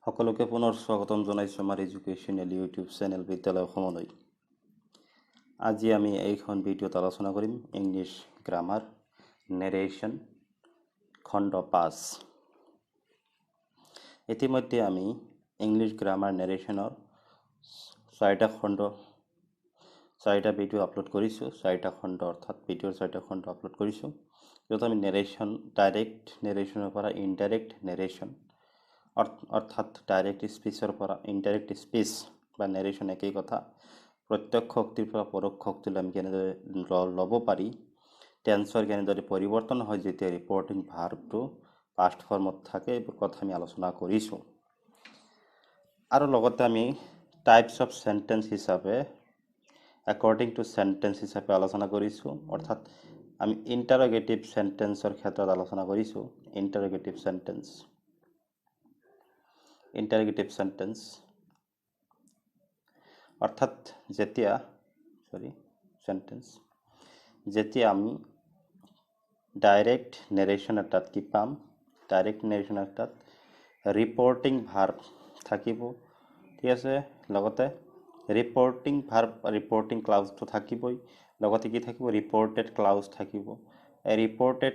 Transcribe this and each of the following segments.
সকলোকে পুনৰ স্বাগতম জনাইছোঁ আমাৰ এডুকেশ্যনেল ইউটিউব চেনেল বিদ্যালয় অসমলৈ। আজি আমি এইখন ভিডিঅ'ত আলোচনা কৰিম ইংলিছ গ্ৰামাৰ নেৰেশ্যন খণ্ড 5। ইতিমধ্যে আমি ইংলিছ গ্ৰামাৰ নেৰেশ্যনৰ 4টা ভিডিঅ' আপলোড কৰিছোঁ। 4টা খণ্ড অৰ্থাৎ ভিডিঅ'ৰ 4টা খণ্ড আপলোড কৰিছোঁ, য'ত আমি নেৰেশ্যন ডাইৰেক্ট নেৰেশ্যনৰ পৰা ইনডাইৰেক্ট নেৰেশ্যন অৰ্থাৎ ডাইৰেক্ট স্পীচৰ পৰা ইনডাইৰেক্ট স্পীচ বা নেৰেশ্যন একেই কথা, প্ৰত্যক্ষ শক্তিৰ পৰা পৰোক্ষ শক্তিলৈ আমি কেনেদৰে ল'ব পাৰি, টেন্সৰ কেনেদৰে পৰিৱৰ্তন হয় যেতিয়া ৰিপৰ্টিং ভাৰ্বটো পাষ্ট ফৰ্মত থাকে, এইবোৰ কথা আমি আলোচনা কৰিছোঁ। আৰু লগতে আমি টাইপছ অফ চেণ্টেন্স হিচাপে একৰ্ডিং টু চেণ্টেন্স হিচাপে আলোচনা কৰিছোঁ, অৰ্থাৎ আমি ইণ্টাৰগেটিভ চেণ্টেন্সৰ ক্ষেত্ৰত আলোচনা কৰিছোঁ। ইণ্টাৰগেটিভ চেণ্টেন্স অৰ্থাৎ যেতিয়া আমি ডাইৰেক্ট নেৰেশ্যন এটাত কি পাম, ডাইৰেক্ট নেৰেশ্যন এটাত ৰিপৰ্টিং ভাৰ্ব থাকিব, ঠিক আছে, লগতে ৰিপৰ্টিং ভাৰ্ব ৰিপৰ্টিং ক্লাউজটো থাকিবই, লগতে কি থাকিব, ৰিপৰ্টেড ক্লাউজ থাকিব। এই ৰিপৰ্টেড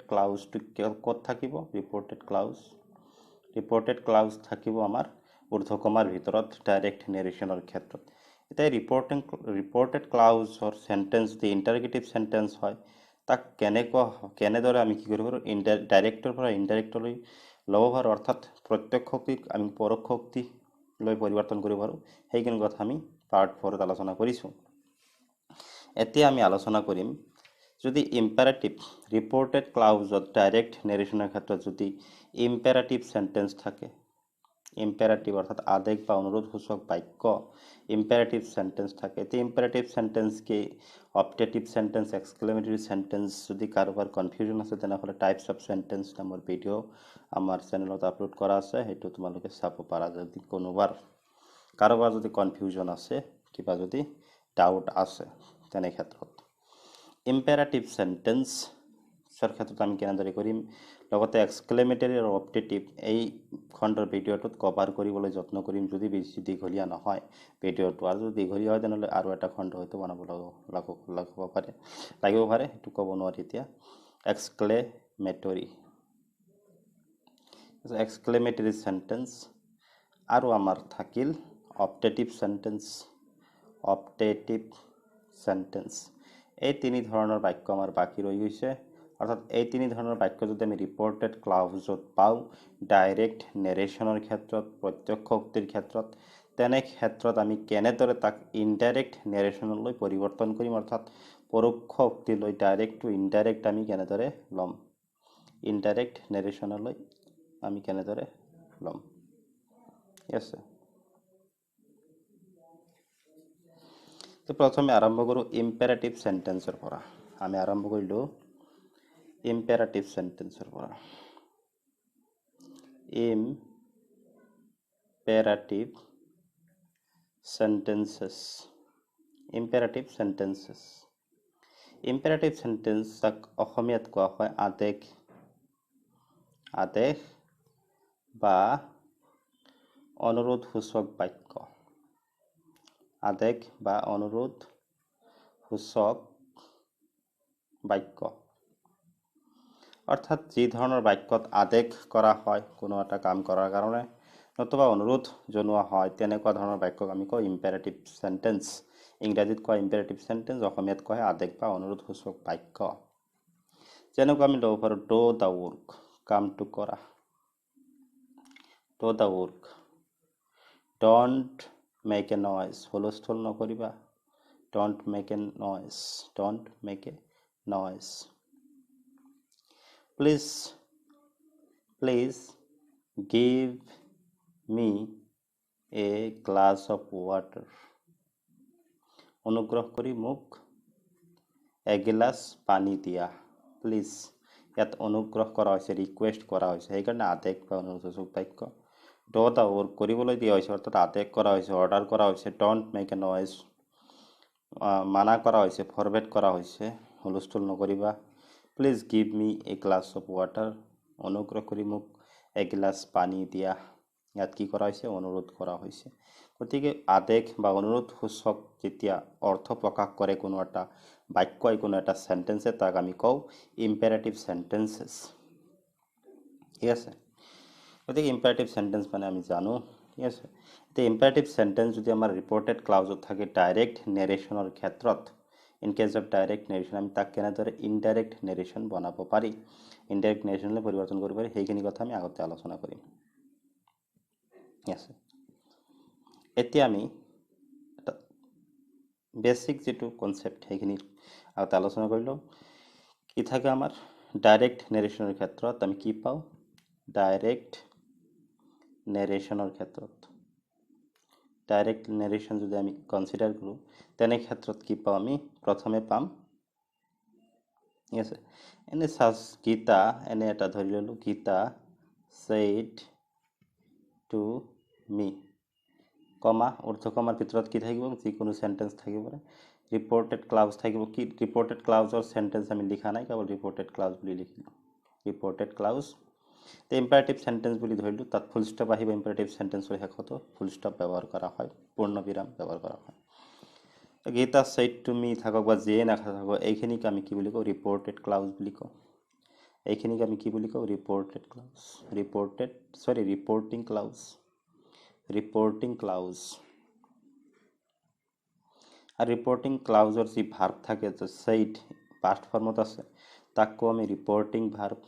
ক্লাউজটো ক'ত থাকিব? ৰিপৰ্টেড ক্লাউজ থাকিব আমাৰ ঊৰ্ধ্বকমাৰ ভিতৰত ডাইৰেক্ট নেৰেশ্যনৰ ক্ষেত্ৰত। এতিয়া ৰিপৰ্টেড ক্লাউজৰ চেণ্টেন্স যদি ইণ্টাৰগেটিভ চেণ্টেন্স হয়, তাক কেনেদৰে আমি কি কৰিব পাৰোঁ, ডাইৰেক্টৰ পৰা ইনডাইৰেক্টলৈ ল'ব পাৰোঁ, অৰ্থাৎ প্ৰত্যক্ষ শক্তিক আমি পৰোক্ষ শক্তিলৈ পৰিৱৰ্তন কৰিব পাৰোঁ। সেইখিনি কথা আমি পাৰ্ট 4ত আলোচনা কৰিছোঁ। এতিয়া আমি আলোচনা কৰিম যদি ইম্পেৰাটিভ ৰিপৰ্টেড ক্লাউজত ডাইৰেক্ট নেৰেশ্যনৰ ক্ষেত্ৰত যদি ইম্পেৰাটিভ চেণ্টেন্স থাকে, ইম্পেৰাটিভ অৰ্থাৎ আদেশ বা অনুৰোধসূচক বাক্য ইম্পেৰাটিভ চেণ্টেন্স থাকে, এতিয়া ইম্পেৰাটিভ চেণ্টেন্স কি, অপটেটিভ চেণ্টেন্স, এক্সক্লেমেটৰী চেণ্টেন্স, যদি কাৰোবাৰ কনফিউজন আছে তেনেহ'লে টাইপছ অফ চেণ্টেন্স নামৰ ভিডিঅ' আমাৰ চেনেলত আপলোড কৰা আছে, সেইটো তোমালোকে চাব পাৰা। যদি কাৰোবাৰ যদি কনফিউজন আছে, কিবা যদি ডাউট আছে, তেনে ক্ষেত্ৰত ইম্পেৰাটিভ চেণ্টেন্সৰ ক্ষেত্ৰত আমি কেনেদৰে কৰিম, লগতে এক্সক্লেমেটৰী আৰু অপটেটিভ এই খণ্ডৰ ভিডিঅ'টোত কভাৰ কৰিবলৈ যত্ন কৰিম, যদি বেছি দীঘলীয়া নহয় ভিডিঅ'টো। আৰু যদি দীঘলীয়া হয় তেনেহ'লে আৰু এটা খণ্ড হয়তো বনাব লাগিব পাৰে, সেইটো ক'ব নোৱাৰি এতিয়া। এক্সক্লেমেটৰী চেণ্টেন্স আৰু আমাৰ থাকিল অপটেটিভ চেণ্টেন্স। এই তিনি ধৰণৰ বাক্য আমাৰ বাকী ৰৈ গৈছে, অৰ্থাৎ এই তিনি ধৰণৰ বাক্য যদি আমি ৰিপৰ্টেড ক্লাউজত পাওঁ ডাইৰেক্ট নেৰেশ্যনৰ ক্ষেত্ৰত, প্ৰত্যক্ষ শক্তিৰ ক্ষেত্ৰত, তেনে ক্ষেত্ৰত আমি কেনেদৰে তাক ইনডাইৰেক্ট নেৰেশ্যনলৈ পৰিৱৰ্তন কৰিম, অৰ্থাৎ পৰোক্ষ শক্তিলৈ, ডাইৰেক্ট টু ইনডাইৰেক্ট আমি কেনেদৰে ল'ম, ইনডাইৰেক্ট নেৰেশ্যনলৈ আমি কেনেদৰে ল'ম, ঠিক আছে। তো প্ৰথমে আৰম্ভ কৰোঁ ইম্পেৰাটিভ চেণ্টেন্সৰ পৰা। আমি আৰম্ভ কৰিলোঁ ইম্পেৰাটিভ চেণ্টেন্সৰ পৰা। ইম্পেৰাটিভ চেণ্টেন্সক অসমীয়াত কোৱা হয় আদেশ বা অনুৰোধসূচক বাক্য। আদেশ বা অনুৰোধসূচক বাক্য অৰ্থাৎ যি ধৰণৰ বাক্যত আদেশ কৰা হয় কোনো এটা কাম কৰাৰ কাৰণে, নতুবা অনুৰোধ জনোৱা হয়, তেনেকুৱা ধৰণৰ বাক্যক আমি কওঁ ইম্পেৰাটিভ চেণ্টেন্স। ইংৰাজীত কোৱা ইম্পেৰাটিভ চেণ্টেন্স, অসমীয়াত কোৱা আদেশ বা অনুৰোধসূচক বাক্য। যেনেকুৱা আমি ল'ব পাৰোঁ ডু দ্য ৱৰ্ক, কামটো কৰা। Do the work. Don't make a noise, হুলস্থুল নকৰিবা। Don't make a noise. Please give me a glass of water, অনুগ্ৰহ কৰি মোক এগিলাচ পানী দিয়া। প্লিজ, ইয়াত অনুগ্ৰহ কৰা হৈছে, ৰিকুৱেষ্ট কৰা হৈছে, সেইকাৰণে আদেশ বা অনুৰোধসূচক বাক্য। ডু দ্য ৱৰ্ক কৰিবলৈ দিয়া হৈছে, অৰ্থাৎ আদেশ কৰা হৈছে, অৰ্ডাৰ কৰা হৈছে। ডণ্ট মেক এ নইজ মানা কৰা হৈছে, ফৰবেড কৰা হৈছে, হুলস্থুল নকৰিবা। Please give me a glass of water, অনুগ্ৰহ কৰি মোক এগিলাচ পানী দিয়া ইয়াত কি কৰা হৈছে অনুৰোধ কৰা হৈছে গতিকে আদেশ বা অনুৰোধ সূচক যেতিয়া অৰ্থ প্ৰকাশ কৰে কোনো এটা বাক্যই কোনো এটা সেন্টেন্সে তাক আমি কওঁ ইম্পেৰেটিভ সেন্টেন্সেস ঠিক আছে গতিকে ইম্পেৰেটিভ সেন্টেন্স মানে আমি জানো ঠিক আছে এতিয়া ইম্পেৰেটিভ সেন্টেন্স যদি আমাৰ ৰিপৰ্টেড ক্লাউজত থাকে ডাইৰেক্ট নেৰেশ্যনৰ ক্ষেত্ৰত in case of direct narration আমি তাক কেনেদৰে ইনডাইৰেক্ট নেৰেশ্যন বনাব পাৰি ইনডাইৰেক্ট নেৰেশ্যনলৈ পৰিৱৰ্তন কৰিব পাৰি সেইখিনি কথা আমি আগতে আলোচনা কৰিম আছে এতিয়া আমি এটা বেসিক যেটো কনসেপ্ট সেইখিনি আগতে আলোচনা কৰিলো কি থাকে আমাৰ ডাইৰেক্ট নেৰেশ্যনৰ ক্ষেত্ৰত আমি কি পাওঁ ডাইৰেক্ট নেৰেশ্যনৰ ক্ষেত্ৰত ডাইৰেক্ট নেৰেশ্যন যদি আমি কনসিডাৰ কৰো তেনে ক্ষেত্ৰত কি পাওঁ আমি প্ৰথমে পাম আছে এনে সাজ গীতা এনে এটা ধৰি ললো গীতা said to me কমা ঊৰ্ধ্বকমাৰ ভিতৰত কি থাকিব যিকোনো সেন্টেন্স থাকিব পাৰে ৰিপৰ্টেড ক্লাউজ থাকিব কি ৰিপৰ্টেড ক্লাউজৰ সেন্টেন্স আমি লিখা নাই কেৱল ৰিপৰ্টেড ক্লাউজ বুলি লিখিলো ৰিপৰ্টেড ক্লাউজ তে ইম্পাৰেটিভ সেন্টেন্স বুলি ধৰিলো তাত ফুল স্টপ আহিব ইম্পাৰেটিভ সেন্টেন্সৰ শেষত ফুল স্টপ ব্যৱহাৰ কৰা হয় পূৰ্ণ বিৰাম ব্যৱহাৰ কৰা হয় গীতা said to me থাকক বা যিয়ে নাথাকক এইখিনিক আমি কি বুলি কওঁ ৰিপৰ্টেড ক্লাউজ বুলি কওঁ এইখিনিক আমি কি বুলি কওঁ reported clause reporting clause reporting clause আৰ ৰিপোৰ্টিং ক্লাউজৰ যি ভার্ব থাকে যে said past ফর্মত আছে তাক কো আমি রিপোর্টিং ভার্ব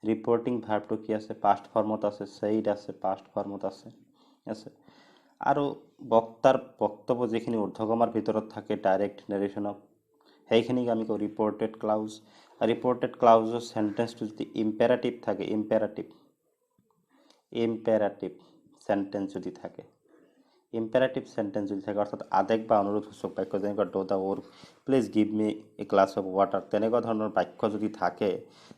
রিপোর্টিং ভার্বটো কি আছে past ফর্মত আছে said আছে past ফর্মত আছে আছে আৰু বক্তাৰ বক্তব্য যেখিনি ঊৰ্ধ্বকমাৰ ভিতৰত থাকে ডাইৰেক্ট নেৰেশ্যনক সেইখিনিক আমি কওঁ ৰিপোৰ্টেড ক্লাউজ ৰিপোৰ্টেড ক্লাউজৰ সেন্টেন্সটো যদি ইম্পেৰাটিভ থাকে ইম্পেৰাটিভ সেন্টেন্স যদি থাকে ইম্পেৰাটিভ সেন্টেন্স যদি থাকে অৰ্থাৎ আদেশ বা অনুৰোধ সূচক বাক্য যেনেকৈ do da work please give me a glass of water তেনেকুৱা ধৰণৰ বাক্য যদি থাকে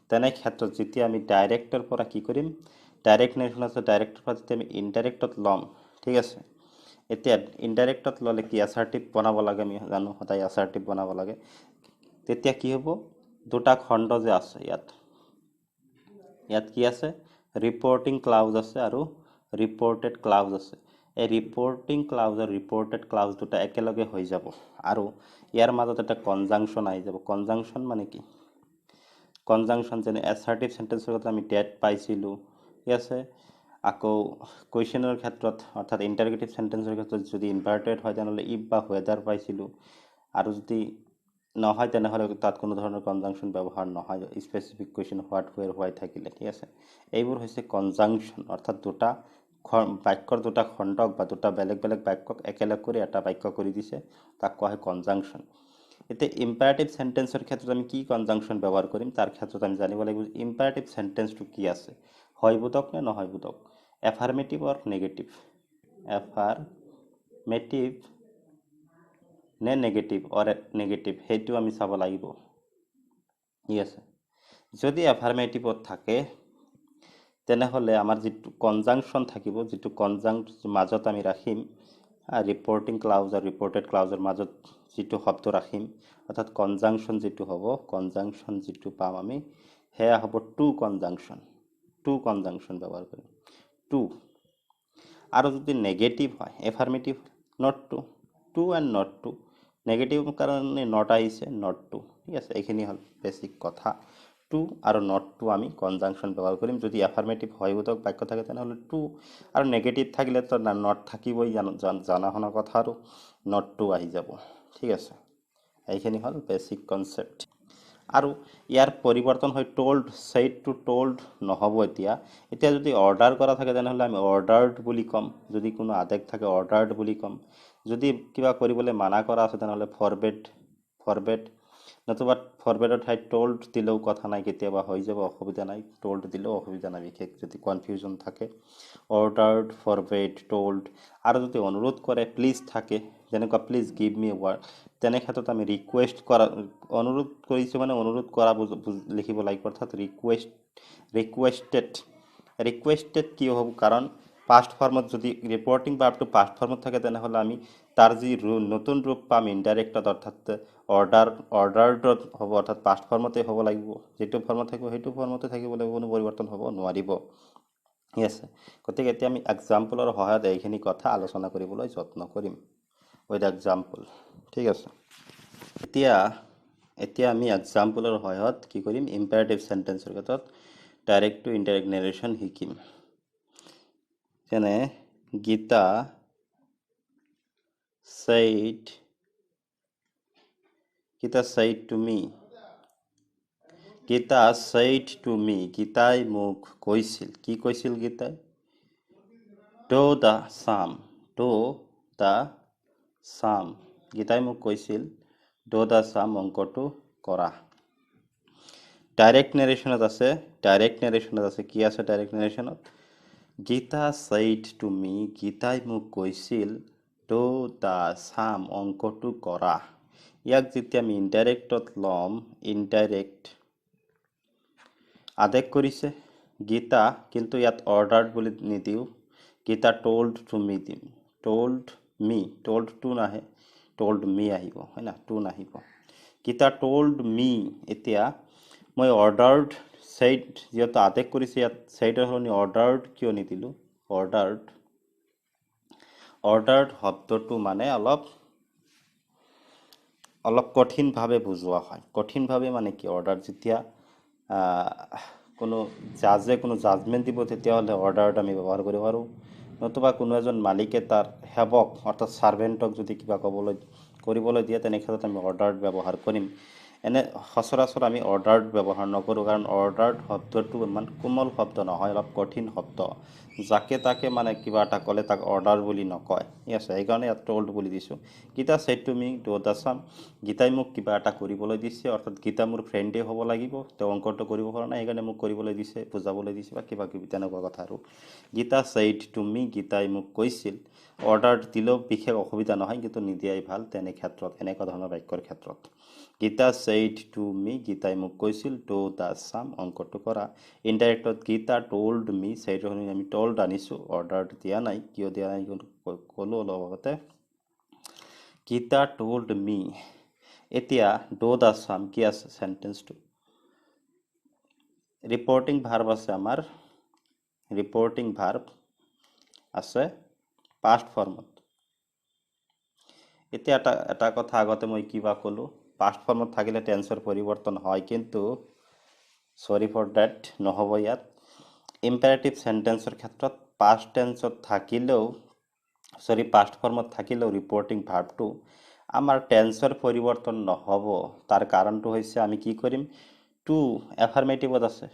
তেনে ক্ষেত্ৰত যেতিয়া আমি ডাইৰেক্টৰ পৰা কি কৰিম ডাইৰেক্ট নেৰেশ্যন আছে ডাইৰেক্টৰ পৰা যেতিয়া আমি ইনডাইৰেক্টত ল'ম ঠিক আছে এতিয়া ইনডাইৰেক্টত ল'লে কি অ্যাসাৰ্টিভ বনাব লাগে আমি জানো সদায় অ্যাসাৰ্টিভ বনাব লাগে তেতিয়া কি হ'ব দুটা খণ্ড যে আছে ইয়াত কি আছে ৰিপৰ্টিং ক্লাউজ আছে আৰু ৰিপৰ্টেড ক্লাউজ আছে এই ৰিপৰ্টিং ক্লাউজ আৰু ৰিপৰ্টেড ক্লাউজ দুটা একেলগে হৈ যাব আৰু ইয়াৰ মাজত এটা কনজাংশন আহি যাব কনজাংশন মানে কি কনজাংশন যেনে অ্যাসাৰ্টিভ সেন্টেন্সৰ কথা আমি ডেট পাইছিলো ঠিক আছে আকৌ কোৱেশ্চনৰ ক্ষেত্ৰত অৰ্থাৎ ইন্টাৰগেটিভ সেন্টেন্সৰ ক্ষেত্ৰত যদি ইনভাৰ্টেড হয় তেনেহলে ইফ বা ৱেদাৰ পাইছিলো আৰু যদি নহয় তেনেহলে তাত কোনো ধৰণৰ কনজাংশন ব্যৱহাৰ নহয় স্পেসিফিক কোৱেশ্চন হোৱাট ৱেৰ হোৱাই থাকিলে ঠিক আছে এইবোৰ হৈছে কনজাংশন অৰ্থাৎ দুটা বাক্যৰ দুটা খণ্ডক বা দুটা বেলেগ বেলেগ বাক্যক একেলগ কৰি এটা বাক্য কৰি দিছে তাক কোৱা হয় কনজাংশন এতে ইম্পাৰেটিভ সেন্টেন্সৰ ক্ষেত্ৰত আমি কি কনজাংশন ব্যৱহাৰ কৰিম তাৰ ক্ষেত্ৰত আমি জানিব লাগিব ইম্পাৰেটিভ সেন্টেন্সটো কি আছে হয় বোধক নে নহয় বোধক এফাৰ্মেটিভ অৰ নেগেটিভ এফাৰ্মেটিভ নে নেগেটিভ অৰ নেগেটিভ হেতু আমি চাব লাগিব ঠিক আছে যদি এফাৰ্মেটিভত থাকে তেনেহলে আমাৰ যেটো কনজাংশন থাকিব যেটো কনজাংশন মাজত আমি ৰাখিম ৰিপৰ্টিং ক্লাউজ আৰু ৰিপৰ্টেড ক্লাউজৰ মাজত যেটো শব্দ ৰাখিম অৰ্থাৎ কনজাংশন যেটো হ'ব কনজাংশন যেটো পাম আমি হেয়া হ'ব টু কনজাংশন ব্যৱহাৰ কৰিম টু আৰু যদি নেগেটিভ হয় affirmative not to and not to negative কাৰণে নট আহিছে নট টু ঠিক আছে এইখিনি হল বেসিক কথা টু আৰু নট টু আমি কনজাংশন ব্যৱহাৰ কৰিম যদি এফাৰ্মেটিভ হয় বোধক বাক্য থাকে তেনেহলে টু আৰু নেগেটিভ থাকিলে তো নট থাকিবই জানা হনা কথা আৰু নট টু আহি যাব ঠিক আছে এইখিনি হল বেসিক কনসেপ্ট আৰু ইয়াৰ পৰিৱৰ্তন হয় টোল্ড said to told নহব এতিয়া যদি অৰ্ডাৰ কৰা থাকে তেনেহলে আমি অৰ্ডাৰড বুলি কম যদি কোনো আদেশ থাকে অৰ্ডাৰড বুলি কম যদি কিবা কৰিবলৈ মানা কৰা আছে তেনেহলে ফৰবেড নতুবা ফৰবেডৰ ঠাইত টোল্ড দিলেও কথা নাই কেতিয়াবা হৈ যাব অসুবিধা নাই টোল্ড দিলেও অসুবিধা নাই বিশেষ যদি কনফিউজন থাকে অৰ্ডাৰড ফৰবেড টোল্ড আৰু যদি অনুৰোধ কৰে প্লিজ থাকে যেনেকুৱা প্লিজ গিভ মি ৱাৰ্ড তেনে ক্ষেত্ৰত আমি ৰিকুৱেষ্ট কৰা অনুৰোধ কৰিছো মানে অনুৰোধ কৰা লিখিব লাগিব অৰ্থাৎ ৰিকুৱেষ্টেড কি হ'ব কাৰণ পাষ্ট ফৰ্মত যদি ৰিপোৰ্টিং ভাৰ্বটো পাষ্ট ফৰ্মত থাকে তেনেহ'লে আমি তাৰ যি নতুন ৰূপ পাম ইনডাইৰেক্টত অৰ্থাৎ অৰ্ডাৰডত হ'ব অৰ্থাৎ পাষ্ট ফৰ্মতে হ'ব লাগিব যিটো ফৰ্মত থাকিব সেইটো ফৰ্মতে থাকিব লাগিব কোনো পৰিৱৰ্তন হ'ব নোৱাৰিব ঠিক আছে গতিকে এতিয়া আমি এক্সাম্পলৰ সহায়ত এইখিনি কথা আলোচনা কৰিবলৈ যত্ন কৰিম উইথ এক্সাম্পল ঠিক আছে এতিয়া আমি এক্সাম্পলৰ সহায়ত কি কৰিম ইম্পাৰেটিভ সেন্টেন্সৰ ক্ষেত্ৰত ডাইৰেক্ট টু ইনডাইৰেক্ট নেৰেশ্যন শিকিম যেনে Gita said to me Gita said to me গীতাই মোক কৈছিল কি কৈছিল গীতাই do the sum গীতাই মোক কৈছিল do the sum অংকটো কৰা ডাইৰেক্ট নেৰেশ্যনত আছে কি আছে direct নেৰেশ্যনত Gita said to me গীতাই মোক কৈছিল do the sum অংকটো কৰা ইয়াক যেতিয়া আমি ইনডাইৰেক্টত লম ইনডাইৰেক্ট আদেশ কৰিছে গীতা কিন্তু ইয়াত অৰ্ডাৰ্ড বুলি নিদিও গীতা told to me দিম told to নাহে told me আহিব হয় না to নাহিব গীতা told me এতিয়া মই অৰ্ডাৰ্ড said যেহেতু আদেশ কৰিছে ইয়াত saidৰ সলনি অৰ্ডাৰ্ড কিয় নিদিলো অৰ্ডাৰ্ড শব্দটো মানে অলপ কঠিনভাৱে বুজোৱা হয় কঠিনভাৱে মানে কি অৰ্ডাৰ যেতিয়া কোনো জাজে কোনো জাজমেণ্ট দিব তেতিয়াহ'লে অৰ্ডাৰত আমি ব্যৱহাৰ কৰিব পাৰোঁ নতুবা কোনো এজন মালিকে তাৰ সেৱক অৰ্থাৎ ছাৰ্ভেণ্টক যদি কিবা কৰিবলৈ দিয়ে তেনে ক্ষেত্ৰত আমি অৰ্ডাৰত ব্যৱহাৰ কৰিম এনে সচৰাচৰ আমি অৰ্ডাৰত ব্যৱহাৰ নকৰোঁ কাৰণ অৰ্ডাৰ্ড শব্দটো ইমান কোমল শব্দ নহয় অলপ কঠিন শব্দ যাকে তাকে মানে কিবা এটা ক'লে তাক অৰ্ডাৰ বুলি নকয় ঠিক আছে সেইকাৰণে ইয়াত told বুলি দিছোঁ Gita said to me do the sum গীতাই মোক কিবা এটা কৰিবলৈ দিছে অৰ্থাৎ গীতা মোৰ ফ্ৰেণ্ডে হ'ব লাগিব তেওঁ অংকটো কৰিব পৰা নাই সেইকাৰণে মোক কৰিবলৈ দিছে বুজাবলৈ দিছে বা কিবা কিবি তেনেকুৱা কথা আৰু গীতা said to me গীতাই মোক কৈছিল অৰ্ডাৰ দিলেও বিশেষ অসুবিধা নহয় কিন্তু নিদিয়াই ভাল তেনে ক্ষেত্ৰত এনেকুৱা ধৰণৰ বাক্যৰ ক্ষেত্ৰত গীতা said to me গীতাই মোক কৈছিল do the sum অংকটো কৰা ইনডাইৰেক্টত গীতা told me saidৰ সলনি আমি told আনিছোঁ অৰ্ডাৰ দিয়া নাই কিয় দিয়া নাই ক'লো অলপ আগতে গীতা told me এতিয়া do the sum কি আছে সেন্টেন্সটো ৰিপৰ্টিং ভাৰ্ব আছে আমাৰ ৰিপৰ্টিং ভাৰ্ব আছে পাষ্ট ফৰ্মত এতিয়া এটা কথা আগতে মই কিবা ক'লো পাষ্ট ফৰ্মত থাকিলে টেন্সৰ পৰিৱৰ্তন হয় কিন্তু সৰি ফৰ ডেট নহ'ব ইয়াত ইম্পাৰেটিভ সেন্টেন্সৰ ক্ষেত্ৰত পাষ্ট টেন্সত থাকিলেও পাষ্ট ফৰ্মত থাকিলেও ৰিপৰ্টিং ভাৰ্বটো আমাৰ টেন্সৰ পৰিৱৰ্তন নহ'ব তাৰ কাৰণটো হৈছে আমি কি কৰিম টু এফাৰ্মেটিভত আছে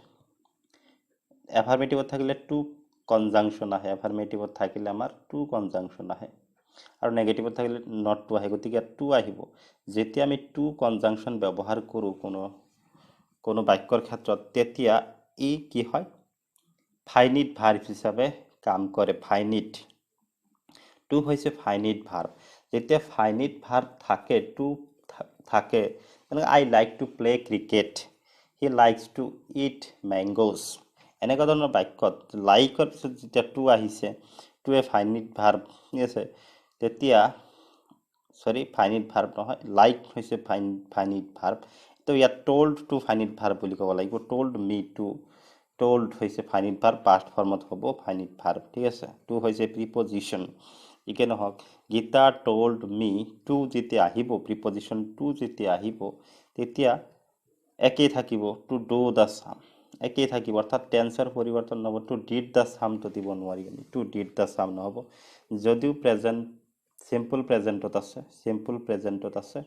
এফাৰ্মেটিভত থাকিলে টু কনজাংশন আহে এফাৰ্মেটিভত থাকিলে আমাৰ টু কনজাংশন আহে আৰু নেগেটিভত থাকিলে নট টু আহে গতিকে টু আহিব যেতিয়া আমি টু কনজাংশন ব্যৱহাৰ কৰোঁ কোনো বাক্যৰ ক্ষেত্ৰত তেতিয়া ই কি হয় ফাইনিট ভাৰ্ব হিচাপে কাম কৰে ফাইনিট টু হৈছে ফাইনিট ভাৰ্ব যেতিয়া ফাইনিট ভাৰ্ব থাকে টু থাকে তেনেকৈ I like to play cricket he likes to eat mangoes এনেকুৱা ধৰণৰ বাক্যত লাইকৰ পিছত যেতিয়া টু আহিছে টুৱে ফাইনিট ভাৰ্ব ঠিক আছে তেতিয়া ফাইনিট ভাৰ্ব নহয় লাইক হৈছে ফাইনিট ভাৰ্ব তো ইয়াত told to ফাইনিট ভাৰ্ব বুলি ক'ব লাগিব told me to told হৈছে ফাইনিট ভাৰ্ব পাষ্ট ফৰ্মত হ'ব ফাইনিট ভাৰ্ব ঠিক আছে টু হৈছে প্ৰিপজিশ্যন ইকে নহওক গীতা told me টু যেতিয়া আহিব প্ৰিপজিশ্যন টু যেতিয়া আহিব তেতিয়া একেই থাকিব টু do the sum একেই থাকিব অৰ্থাৎ টেন্সৰ পৰিৱৰ্তন নহ'ব টু did the sum তো দিব নোৱাৰি আমি টু did the sum নহ'ব যদিও প্ৰেজেণ্ট সিম্পল প্ৰেজেণ্টত আছে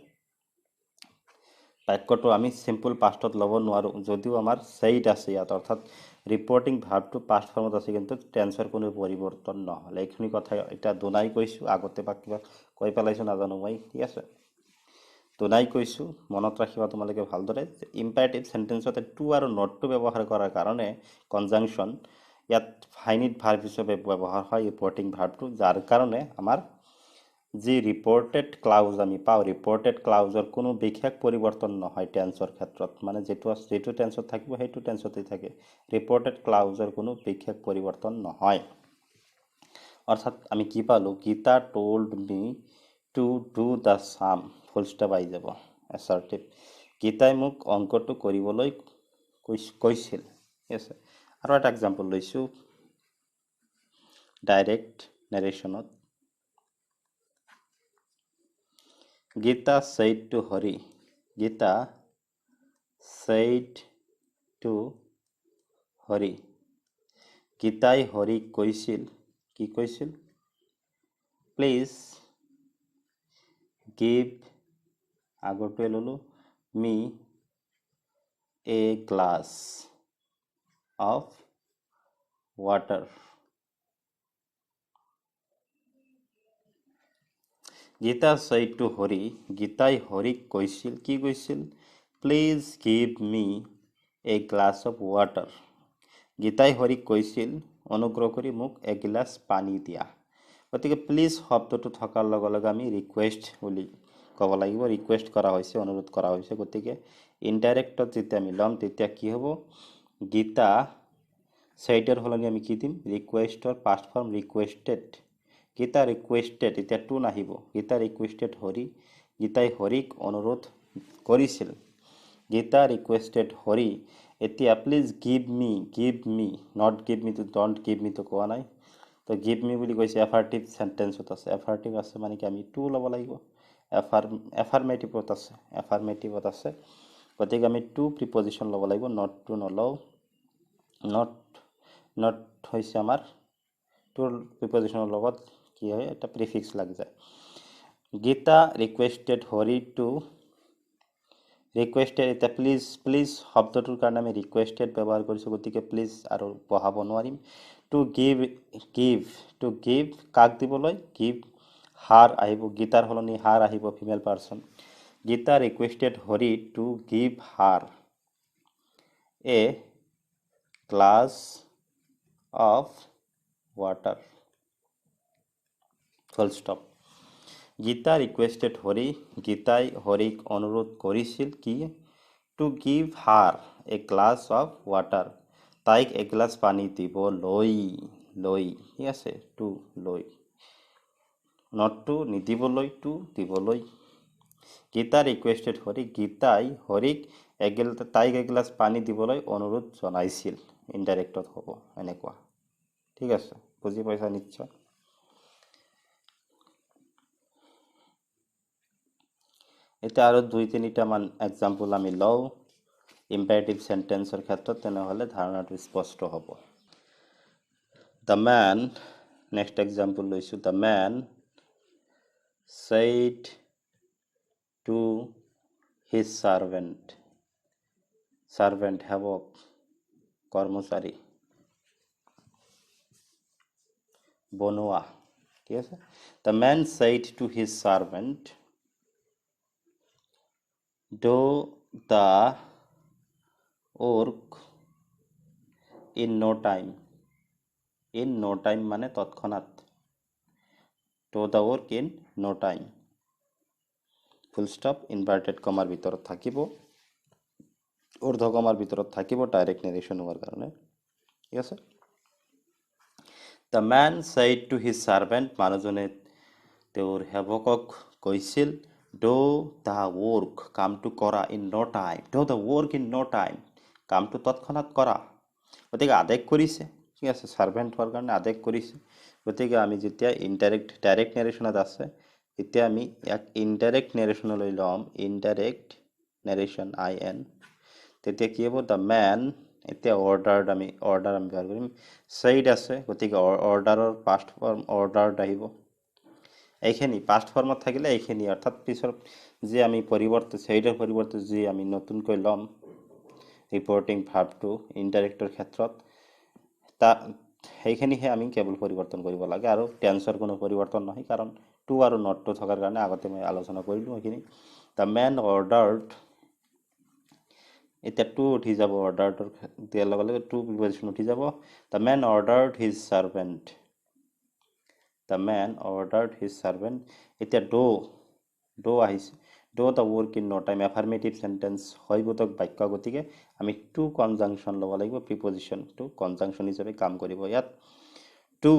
বাক্যটো আমি সিম্পল পাষ্টত ল'ব নোৱাৰোঁ যদিও আমাৰ said আছে ইয়াত অৰ্থাৎ ৰিপৰ্টিং ভাৰ্বটো পাষ্ট ফৰ্মত আছে কিন্তু টেন্সৰ কোনো পৰিৱৰ্তন নহ'লে এইখিনি কথা এতিয়া দুনাই কৈছোঁ আগতে বা কিবা কৈ পেলাইছোঁ নাজানো মই ঠিক আছে দুনাই কৈছোঁ মনত ৰাখিবা তোমালোকে ভালদৰে ইম্পাৰেটিভ সেন্টেন্সতে টু আৰু নটটো ব্যৱহাৰ কৰাৰ কাৰণে কনজাংশন ইয়াত ফাইনিট ভাৰ্ব হিচাপে ব্যৱহাৰ হয় ৰিপৰ্টিং ভাৰ্বটো যাৰ কাৰণে আমাৰ যি ৰিপৰ্টেড ক্লাউজ আমি পাওঁ ৰিপৰ্টেড ক্লাউজৰ কোনো বিশেষ পৰিৱৰ্তন নহয় টেন্সৰ ক্ষেত্ৰত মানে যিটো টেন্সত থাকিব সেইটো টেন্সতেই থাকে ৰিপৰ্টেড ক্লাউজৰ কোনো বিশেষ পৰিৱৰ্তন নহয় অৰ্থাৎ আমি কি পালোঁ, Gita told me two do the sum, full stop আহি যাব এছাৰ্টিভ। গীতাই মোক অংকটো কৰিবলৈ কৈছিল। ঠিক আছে, আৰু এটা এক্সাম্পল লৈছোঁ direct নেৰেশ্যনত। Gita said to Hari, Gita said to Hari, গীতাই হৰিক কৈছিল, কি কৈছিল, প্লিজ গিভ, আগৰটোৱে ল'লোঁ, me a glass of water. Gita said to Hari, গীতাই হৰিক কৈছিল, কি কৈছিল, please give me a glass of water. গীতাই হৰিক কৈছিল অনুগ্ৰহ কৰি মোক এগিলাচ পানী দিয়া। গতিকে প্লিজ শব্দটো থকাৰ লগে লগে আমি ৰিকুৱেষ্ট বুলি ক'ব লাগিব, ৰিকুৱেষ্ট কৰা হৈছে, অনুৰোধ কৰা হৈছে। গতিকে ইনডাইৰেক্টত যেতিয়া আমি ল'ম তেতিয়া কি হ'ব, গীতা saidৰ সলনি আমি কি দিম, ৰিকুৱেষ্টৰ past form requested. Gita requested, এতিয়া টু নাহিব, গীতা ৰিকুৱেষ্টেড হৰি, গীতাই হৰিক অনুৰোধ কৰিছিল। গীতা ৰিকুৱেষ্টেড হৰি, এতিয়া please give me, not give me, don't give মিটো কোৱা নাই, তো গিভ মি বুলি কৈছে, এফাৰ্টিভ চেণ্টেন্সত আছে, এফাৰ্টিভ আছে মানে কি আমি টু ল'ব লাগিব, এফাৰ্মেটিভত আছে, গতিকে আমি টু প্ৰিপজিশ্যন ল'ব লাগিব, নট টু নলওঁ। নট হৈছে আমাৰ টুৰ প্ৰিপজিশ্যনৰ লগত কি হয়, এটা প্ৰিফিক্স লাগি যায়। Geeta requested Hari to, requested, এতিয়া প্লিজ শব্দটোৰ কাৰণে আমি ৰিকুৱেষ্টেড ব্যৱহাৰ কৰিছোঁ, গতিকে প্লিজ আৰু বহাব নোৱাৰিম। টু গিভ, কাক দিবলৈ, গিভ হাৰ আহিব, গীতাৰ সলনি হাৰ আহিব, female person. Gita requested Hari to give her a glass of water, full stop. Gita requested Hari, গীতাই হৰিক অনুৰোধ কৰিছিল কি, to give her a glass of water, তাইক এগিলাচ পানী দিবলৈ, ঠিক আছে, টু লৈ, নট টু নিদিবলৈ, টু দিবলৈ। গীতা ৰিকুৱেষ্টেড হৰি, গীতাই হৰিক তাইক এগিলাচ পানী দিবলৈ অনুৰোধ জনাইছিল, ইনডাইৰেক্টত হ'ব এনেকুৱা। ঠিক আছে, বুজি পাইছা নিশ্চয়। এতিয়া আৰু 2-3টা মান এক্সাম্পল আমি লওঁ ইম্পেৰেটিভ চেণ্টেন্সৰ ক্ষেত্ৰত, তেনেহ'লে ধাৰণাটো স্পষ্ট হ'ব। দ্য মেন, নেক্সট এক্সাম্পল লৈছোঁ, the man said to his servant, সেৱক, কৰ্মচাৰী, বনোৱা, ঠিক আছে। The man said to his servant, do the work in no time, মানে তৎক্ষণাৎ, do the work in no time, full stop, inverted কমাৰ ভিতৰত থাকিব, ঊৰ্ধ্ব কমাৰ ভিতৰত থাকিব, ডাইৰেক্ট নেৰেশ্যন হোৱাৰ কাৰণে, ঠিক আছে। The man said to his servant, মানুহজনে তেওঁৰ সেৱকক কৈছিল, do the work, কামটো কৰা, in no time, do the work in no time, কামটো তৎক্ষণাৎ কৰা। গতিকে আদেশ কৰিছে, ঠিক আছে, ছাৰ্ভেণ্ট হোৱাৰ কাৰণে আদেশ কৰিছে। গতিকে আমি যেতিয়া ডাইৰেক্ট নেৰেশ্যনত আছে, তেতিয়া আমি ইয়াক ইনডাইৰেক্ট নেৰেশ্যনলৈ ল'ম, ইনডাইৰেক্ট নেৰেশ্যন, IN, তেতিয়া কি হ'ব, দ্য মেন, এতিয়া অৰ্ডাৰ আমি ব্যৱহাৰ কৰিম, said আছে, গতিকে অৰ্ডাৰৰ পাষ্ট ফৰ্ম অৰ্ডাৰ্ড আহিব। এইখিনি পাষ্ট ফৰ্মত থাকিলে এইখিনি, অৰ্থাৎ পিছৰ যে আমি saidৰ পৰিৱৰ্তে যি আমি নতুনকৈ ল'ম ৰিপৰ্টিং ভাৰ্বটো ইনডাইৰেক্টৰ ক্ষেত্ৰত, সেইখিনিহে আমি কেৱল পৰিৱৰ্তন কৰিব লাগে, আৰু টেন্সৰ কোনো পৰিৱৰ্তন নহয়, কাৰণ টু আৰু নট টু থকাৰ কাৰণে আগতে মই আলোচনা কৰিলোঁ সেইখিনি। দ্য মেন অৰ্ডাৰ্ড, এতিয়া টু উঠি যাব, অৰ্ডাৰটোৰ দিয়াৰ লগে লগে টু প্ৰিপজিশ্যন উঠি যাব। The man ordered his servant, the man ordered his servant, এতিয়া ডো আহিছে, do the work in no time, affirmative sentence, হয়বোধক বাক্য, গতিকে আমি টু কনজাংশ্যন ল'ব লাগিব, প্ৰিপজিশ্যন টু কনজাংশ্যন হিচাপে কাম কৰিব। ইয়াত টু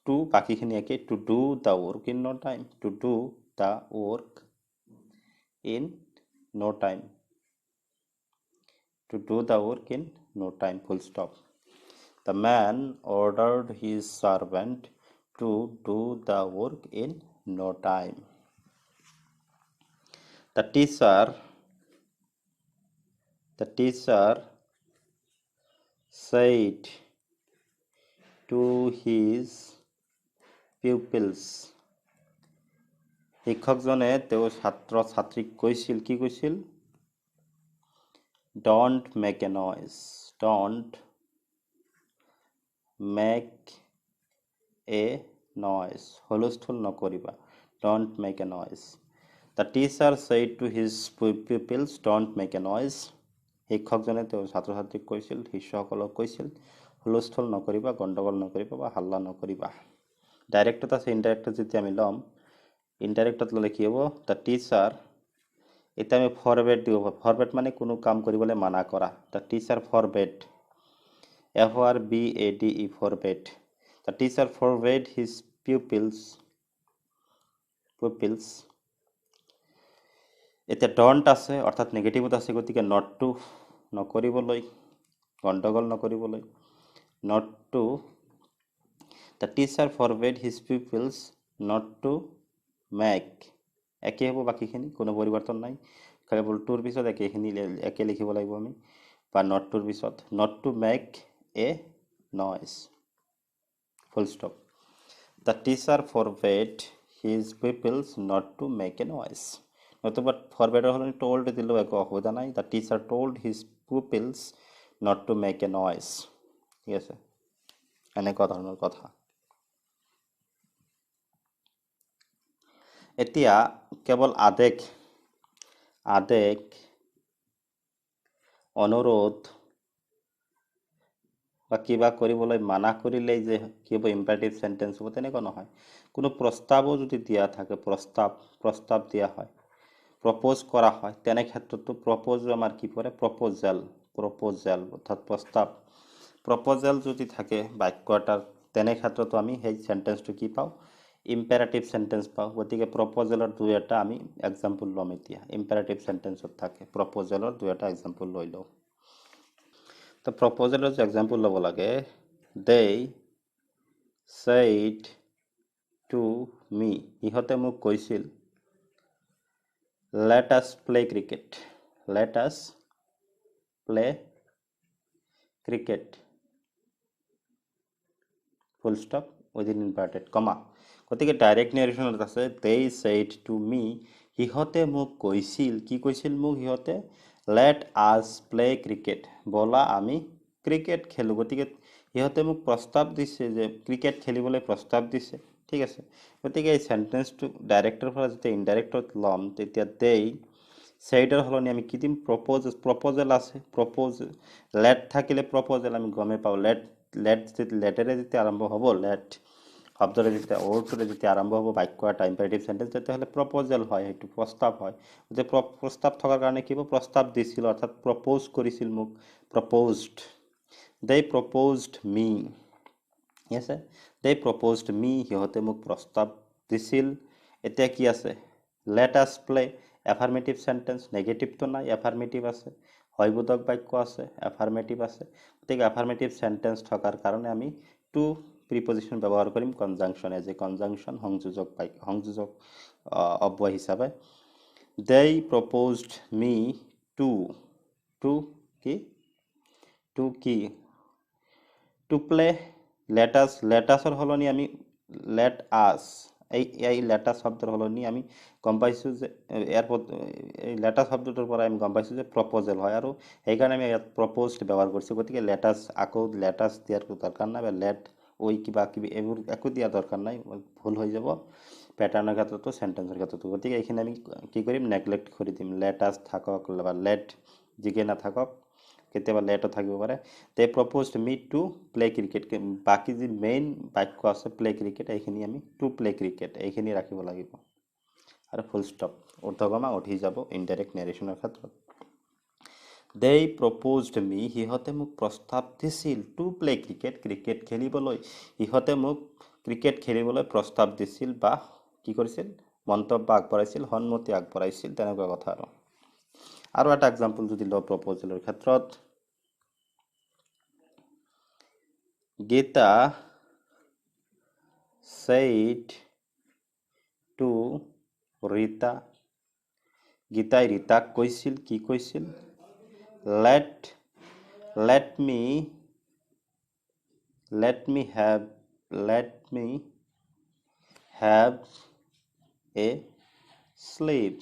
টু বাকীখিনি একে to do the work in no' time to do the work in no' time to do the work in no time, full stop. The man ordered his servant to do the work in no time. The teacher said to his pupils, শিক্ষকজনে তেওঁ ছাত্ৰ ছাত্ৰীক কৈছিল কি কৈছিল Don't make a noise. Don't make a noise. হুলস্থুল নকৰিবা. Don't make a noise. The teacher said to his pupils, Don't make a noise. শিক্ষকজনে তেওঁৰ ছাত্ৰ ছাত্ৰীক কৈছিল শিষ্যসকলক কৈছিল হুলস্থুল নকৰিবা গণ্ডগোল নকৰিবা বা হাল্লা নকৰিবা ডাইৰেক্টত আছে ইনডাইৰেক্টত যেতিয়া আমি ল'ম ইনডাইৰেক্টত ল'লে কি হ'ব দ্য টিচাৰ এটা আমি ফৰবেড দিব ফৰবেড মানে কোনো কাম কৰিবলৈ মানা কৰা the teacher forbade FRBADE forbade the teacher forbade his pupils এতিয়া ডন্ট আছে অৰ্থাৎ নেগেটিভত আছে গতিকে নট টু নকৰিবলৈ গণ্ডগোল নকৰিবলৈ not to the teacher forbade his pupils not to make একে হ'ব বাকীখিনি কোনো পৰিৱৰ্তন নাই কেৱল টুৰ পিছত একে লিখিব লাগিব আমি বা নট টুৰ পিছত not to make a noise full stop the teacher forbade his pupils not to make a noise নতুবা ফৰবেডৰ হ'লে told দিলেও একো অসুবিধা নাই the teacher told his pupils not to make a noise ঠিক আছে এনেকুৱা ধৰণৰ কথা এতিয়া কেৱল আদেশ অনুৰোধ বা কিবা কৰিবলৈ মানা কৰিলেই যে কি হ'ব ইম্পাৰেটিভ সেন্টেন্স হ'ব তেনেকুৱা নহয় কোনো প্ৰস্তাৱো যদি দিয়া থাকে প্ৰস্তাৱ দিয়া হয় প্ৰপ'জ কৰা হয় তেনে ক্ষেত্ৰতো প্ৰপ'জ আমাৰ কি পৰে প্ৰপ'জাল অৰ্থাৎ প্ৰপ'জাল যদি থাকে বাক্য এটাৰ তেনে ক্ষেত্ৰতো আমি সেই সেন্টেন্সটো কি পাওঁ ইম্পাৰেটিভ সেন্টেন্স পাওঁ গতিকে প্ৰপ'জালৰ দুই এটা আমি এক্সাম্পল ল'ম এতিয়া ইম্পাৰেটিভ সেন্টেন্সত থাকে প্ৰপ'জালৰ দুই এটা এক্সাম্পল লৈ লওঁ তো প্ৰপ'জালৰ যে এক্সাম্পল ল'ব লাগে they said to me ইহঁতে মোক কৈছিল let us play cricket full stop within inverted comma গতিকে ডাইৰেক্ট নেৰেশ্যনত আছে they said to me ইহঁতে মোক কৈছিল কি কৈছিল মোক ইহঁতে let us play cricket বলা আমি ক্ৰিকেট খেলো গতিকে ইহঁতে মোক প্ৰস্তাৱ দিছে যে ক্ৰিকেট খেলিবলৈ প্ৰস্তাৱ দিছে ঠিক আছে গতিকে এই সেন্টেন্সটো ডাইৰেক্টৰ পৰা যেতিয়া ইনডাইৰেক্টত ল'ম তেতিয়া they saidৰ হলনি আমি কি দিম প্ৰপ'জাল আছে let থাকিলে প্ৰপ'জাল আমি গমে পাওঁ লেটেৰে যেতিয়া আৰম্ভ হ'ব লেট শব্দৰে যেতিয়া ৱৰ্ডটোৰে যেতিয়া আৰম্ভ হ'ব বাক্য এটা ইম্পাৰেটিভ সেন্টেন্স তেতিয়াহ'লে প্ৰপ'জাল হয় সেইটো প্ৰস্তাৱ হয় যে প্ৰস্তাৱ থকাৰ কাৰণে কি হ'ব প্ৰস্তাৱ দিছিল অৰ্থাৎ প্ৰপ'জ কৰিছিল মোক প্ৰপ'জড they proposed me yes they proposed me সিহঁতে মোক প্ৰস্তাৱ দিছিল এতিয়া কি আছে let us play affirmative sentence negative তো নাই affirmative আছে হয়বোধক বাক্য আছে affirmative আছে গতিকে affirmative sentence থকাৰ কাৰণে আমি to preposition ব্যৱহাৰ কৰিম conjunction as a conjunction সংযোজক অব্যয় হিচাপে they proposed me to play let usৰ হলনি আমি let us এই let us শব্দৰ হলনি আমি গম পাইছো যে এই let us শব্দটোৰ পৰা আমি গম পাইছো যে প্ৰপ'জাল হয় আৰু সেইকাৰণে আমি ইয়াত প্ৰপ'জড ব্যৱহাৰ কৰিছো গতিকে let us আকৌ let us দিয়াৰ দৰকাৰ নাই বা let ওই কিবা কিবি এইবোৰ একো দিয়া দৰকাৰ নাই ভুল হৈ যাব প্যাটাৰ্ণৰ ক্ষেত্ৰতো সেন্টেন্সৰ ক্ষেত্ৰতো গতিকে এইখিনি আমি কি কৰিম নেগলেক্ট কৰি দিম let us থাকক বা let যিকে নাথাকক কেতিয়াবা লেটো থাকিব পাৰে they proposed me to play cricket বাকি যে মেইন বাক্য আছে play cricket এইখিনি আমি to play cricket এইখিনি ৰাখিব লাগিব আৰু ফুল ষ্টপ অৰ্থগমা উঠি যাব ইনডাইৰেক্ট নেৰেশ্যনৰ ক্ষেত্ৰত they proposed me সিহঁতে মোক প্ৰস্তাৱ দিছিল to play cricket খেলিবলৈ ইহঁতে মোক ক্ৰিকেট খেলিবলৈ প্ৰস্তাৱ দিছিল বা কি কৰিছিল মন্তব্য আগবঢ়াইছিল সন্মতি আগবঢ়াইছিল তেনেকুৱা কথা আৰু এটা এক্সাম্পল যদি লওঁ প্ৰপ'জেলৰ ক্ষেত্ৰত গীতা said to Rita গীতাই ৰীতাক কৈছিল কি কৈছিল let me have a slave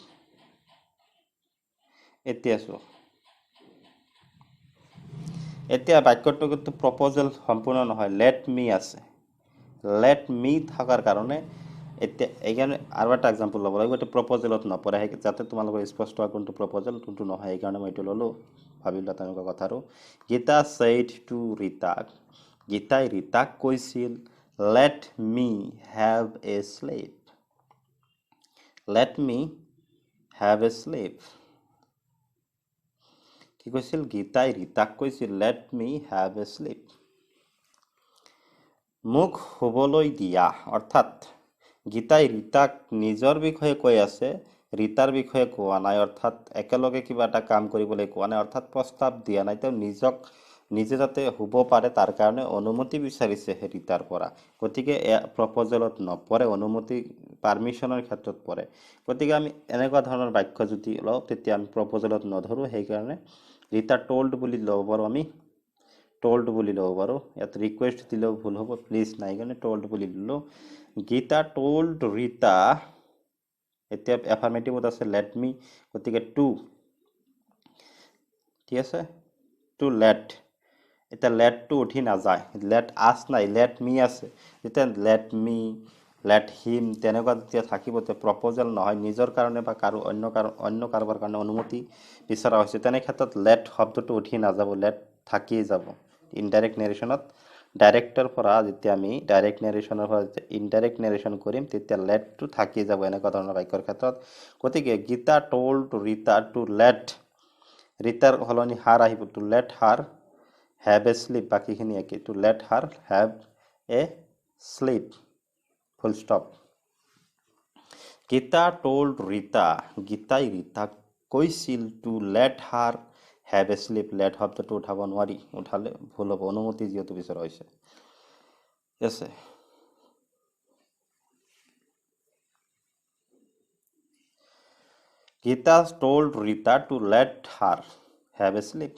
এতিয়া বাক্যটো কিন্তু প্ৰপ'জেল সম্পূৰ্ণ নহয় let me আছে let me থাকাৰ কাৰণে এতিয়া এইকাৰণে আৰু এটা এক্সাম্পল ল'ব লাগিব এইটো প্ৰপ'জেলত নপৰে যাতে তোমালোকৰ স্পষ্ট হয় কোনটো প্ৰপ'জেল কোনটো নহয় এইকাৰণে মই এইটো ল'লোঁ ভাবিলোঁ তেনেকুৱা কথা আৰু গীতা said to ৰীতাক গীতাই ৰীতাক কৈছিল let me have a slave let me have a slave কি কৈছিল গীতাই ৰীতাক কৈছিল let me have a slave মোক শুবলৈ দিয়া অৰ্থাৎ গীতাই ৰীতাক নিজৰ বিষয়ে কৈ আছে ৰীতাৰ বিষয়ে কোৱা নাই অৰ্থাৎ একেলগে কিবা এটা কাম কৰিবলৈ কোৱা নাই অৰ্থাৎ প্ৰস্তাৱ দিয়া নাই তেওঁ নিজে যাতে শুব পাৰে তাৰ কাৰণে অনুমতি বিচাৰিছে ৰীতাৰ পৰা গতিকে প্ৰপ'জেলত নপৰে অনুমতি পাৰমিশ্যনৰ ক্ষেত্ৰত পৰে গতিকে আমি এনেকুৱা ধৰণৰ বাক্য যদি লওঁ তেতিয়া আমি প্ৰপ'জেলত নধৰোঁ সেইকাৰণে ৰীতা told বুলি ল'ব পাৰোঁ আমি told বুলি ল'ব পাৰোঁ ইয়াত ৰিকুৱেষ্ট দিলেও ভুল হ'ব প্লিজ নাই কাৰণে told বুলি দিলোঁ গীতা told ৰীতা এতিয়া এফাৰ্মেটিভত আছে let me গতিকে to ঠিক আছে to let এতিয়া let to উঠি নাযায় let us নাই let me আছে যেতিয়া let me let him তেনেকুৱা যেতিয়া থাকিব তেতিয়া প্ৰপ'জেল নহয় নিজৰ কাৰণে বা অন্য কাৰোবাৰ কাৰণে অনুমতি বিচৰা হৈছে তেনে ক্ষেত্ৰত let শব্দটো উঠি নাযাব let থাকিয়ে যাব ইনডাইৰেক্ট নেৰেশ্যনত ডাইৰেক্টৰ পৰা যেতিয়া আমি ডাইৰেক্ট নেৰেশ্যনৰ পৰা ইনডাইৰেক্ট নেৰেশ্যন কৰিম তেতিয়া লেটটো থাকি যাব এনেকুৱা ধৰণৰ বাক্যৰ ক্ষেত্ৰত গতিকে Gita told Rita to let ৰীতাৰ সলনি হাৰ আহিব to let her have a sleep বাকিখিনি একে to let her have a sleep full stop Gita told Rita গীতাই ৰীতাক কৈছিল to let her have a sleep let শব্দটো উঠাব নোৱাৰি উঠালে ভুল হ'ব অনুমতি যিহেতু বিচৰা হৈছে আছে Geeta told Rita to let her have a sleep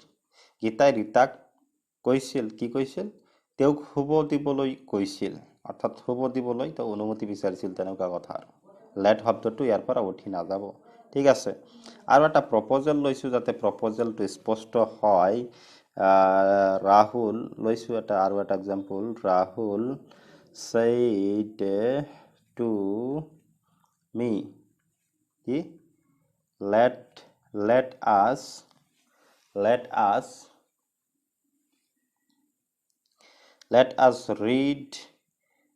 গীতাই ৰীতাক কৈছিল কি কৈছিল তেওঁক শুব দিবলৈ কৈছিল অৰ্থাৎ শুব দিবলৈ তেওঁ অনুমতি বিচাৰিছিল তেনেকুৱা কথা আৰু let শব্দটো ইয়াৰ পৰা উঠি নাযাব ঠিক আছে আৰু এটা প্ৰপ'জেল লৈছোঁ যাতে প্ৰপ'জেলটো স্পষ্ট হয় ৰাহুল লৈছোঁ আৰু এটা example Rahul said to me কি let us read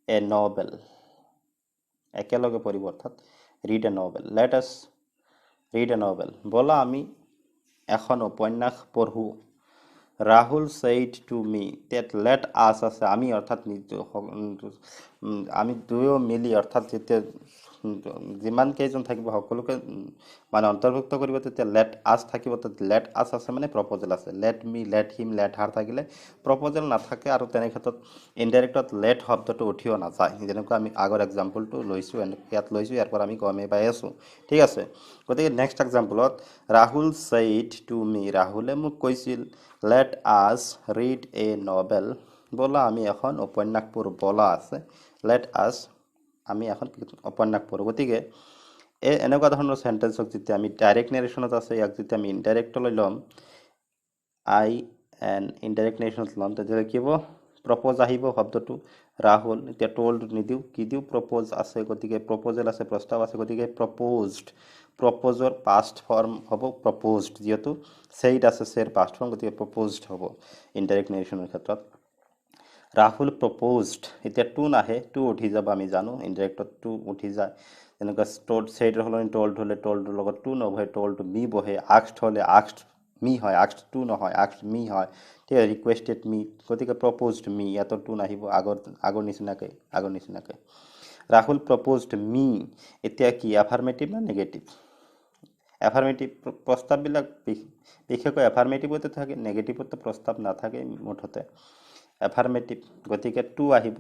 a novel একেলগে পঢ়িব অৰ্থাৎ read a novel let us read a novel বলা আমি এখন উপন্যাস পঢ়ো Rahul said to me that let us আছে আমি অৰ্থাৎ আমি দুয়ো মিলি অৰ্থাৎ যেতিয়া যিমান কেইজন থাকিব সকলোকে মানে অন্তৰ্ভুক্ত কৰিব তেতিয়া let us থাকিব let us আছে মানে প্ৰপ'জেল আছে let me let him let her থাকিলে প্ৰপ'জেল নাথাকে আৰু তেনে ক্ষেত্ৰত ইনডাইৰেক্টত let শব্দটো উঠিও নাযায় যেনেকৈ আমি আগৰ এক্সাম্পলটো লৈছোঁ ইয়াত লৈছোঁ ইয়াৰ পৰা আমি গমেই পাই আছোঁ ঠিক আছে গতিকে নেক্সট এক্সাম্পলত ৰাহুল said to me ৰাহুলে মোক কৈছিল let us read a novel বলা আমি এখন উপন্যাস পঢ়ো বলা আছে let us আমি এখন উপন্যাস পঢ়ো গতিকে এনেকুৱা ধৰণৰ সেন্টেন্সক যেতিয়া আমি ডাইৰেক্ট নেৰেশ্যনত আছে ইয়াক যেতিয়া আমি ইনডাইৰেক্টলৈ ল'ম ইনডাইৰেক্ট নেৰেশ্যনত ল'ম তেতিয়া কি হ'ব প্ৰপ'জ আহিব শব্দটো ৰাহুল এতিয়া told নিদিওঁ কি দিওঁ প্ৰপ'জ আছে গতিকে প্ৰপ'জেল আছে প্ৰস্তাৱ আছে গতিকে প্ৰপ'জৰ পাষ্ট ফৰ্ম হ'ব প্ৰপ'জড যিহেতু said আছে said পাষ্ট ফৰ্ম গতিকে প্ৰপ'জড হ'ব ইনডাইৰেক্ট নেৰেশ্যনৰ ক্ষেত্ৰত ৰাহুল প্ৰপ'জড এতিয়া টু নাহে টু উঠি যাব আমি জানো ইনডাইৰেক্টত টু উঠি যায় যেনেকুৱা said সলনি told হ'লে told লগত টু নবহে told me বহে asked হ'লে asked মি হয়, আস্কড টু নহয়, আস্কড মি হয়, ঠিক আছে, ৰিকুৱেষ্টেড মি, গতিকে প্ৰপ'জড মি, ইয়াতো টু নাহিব, আগৰ নিচিনাকৈ ৰাহুল প্ৰপ'জড মি। এতিয়া কি এফাৰ্মেটিভ না নেগেটিভ? এফাৰ্মেটিভ প্ৰস্তাৱবিলাক বিশেষকৈ এফাৰ্মেটিভতে থাকে, নেগেটিভতো প্ৰস্তাৱ নাথাকে মুঠতে, এফাৰ্মেটিভ, গতিকে টু আহিব,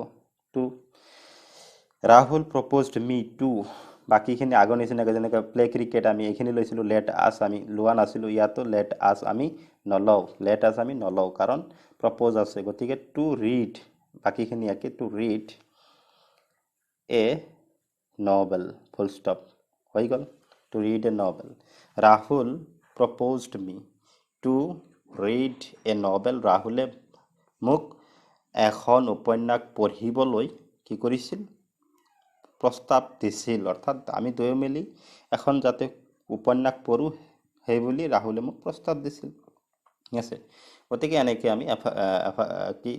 two. Rahul proposed me two, বাকীখিনি আগৰ নিচিনাকৈ যেনেকৈ প্লে ক্ৰিকেট আমি এইখিনি লৈছিলোঁ, লেট আছ আমি লোৱা নাছিলোঁ, ইয়াতো লেট আছ আমি নলওঁ, কাৰণ প্ৰপ'জ আছে, গতিকে টু ৰিড, বাকীখিনি একে, to read a novel, full stop, হৈ গ'ল, to read a novel. Rahul proposed me to read a novel, ৰাহুলে মোক এখন উপন্যাস পঢ়িবলৈ কি কৰিছিল? প্ৰস্তাৱ দিছিল, অৰ্থাৎ আমি দুয়ো মিলি এখন যাতে উপন্যাস পঢ়োঁ সেই বুলি ৰাহুলে মোক প্ৰস্তাৱ দিছিল, ঠিক আছে। গতিকে এনেকৈ আমি কি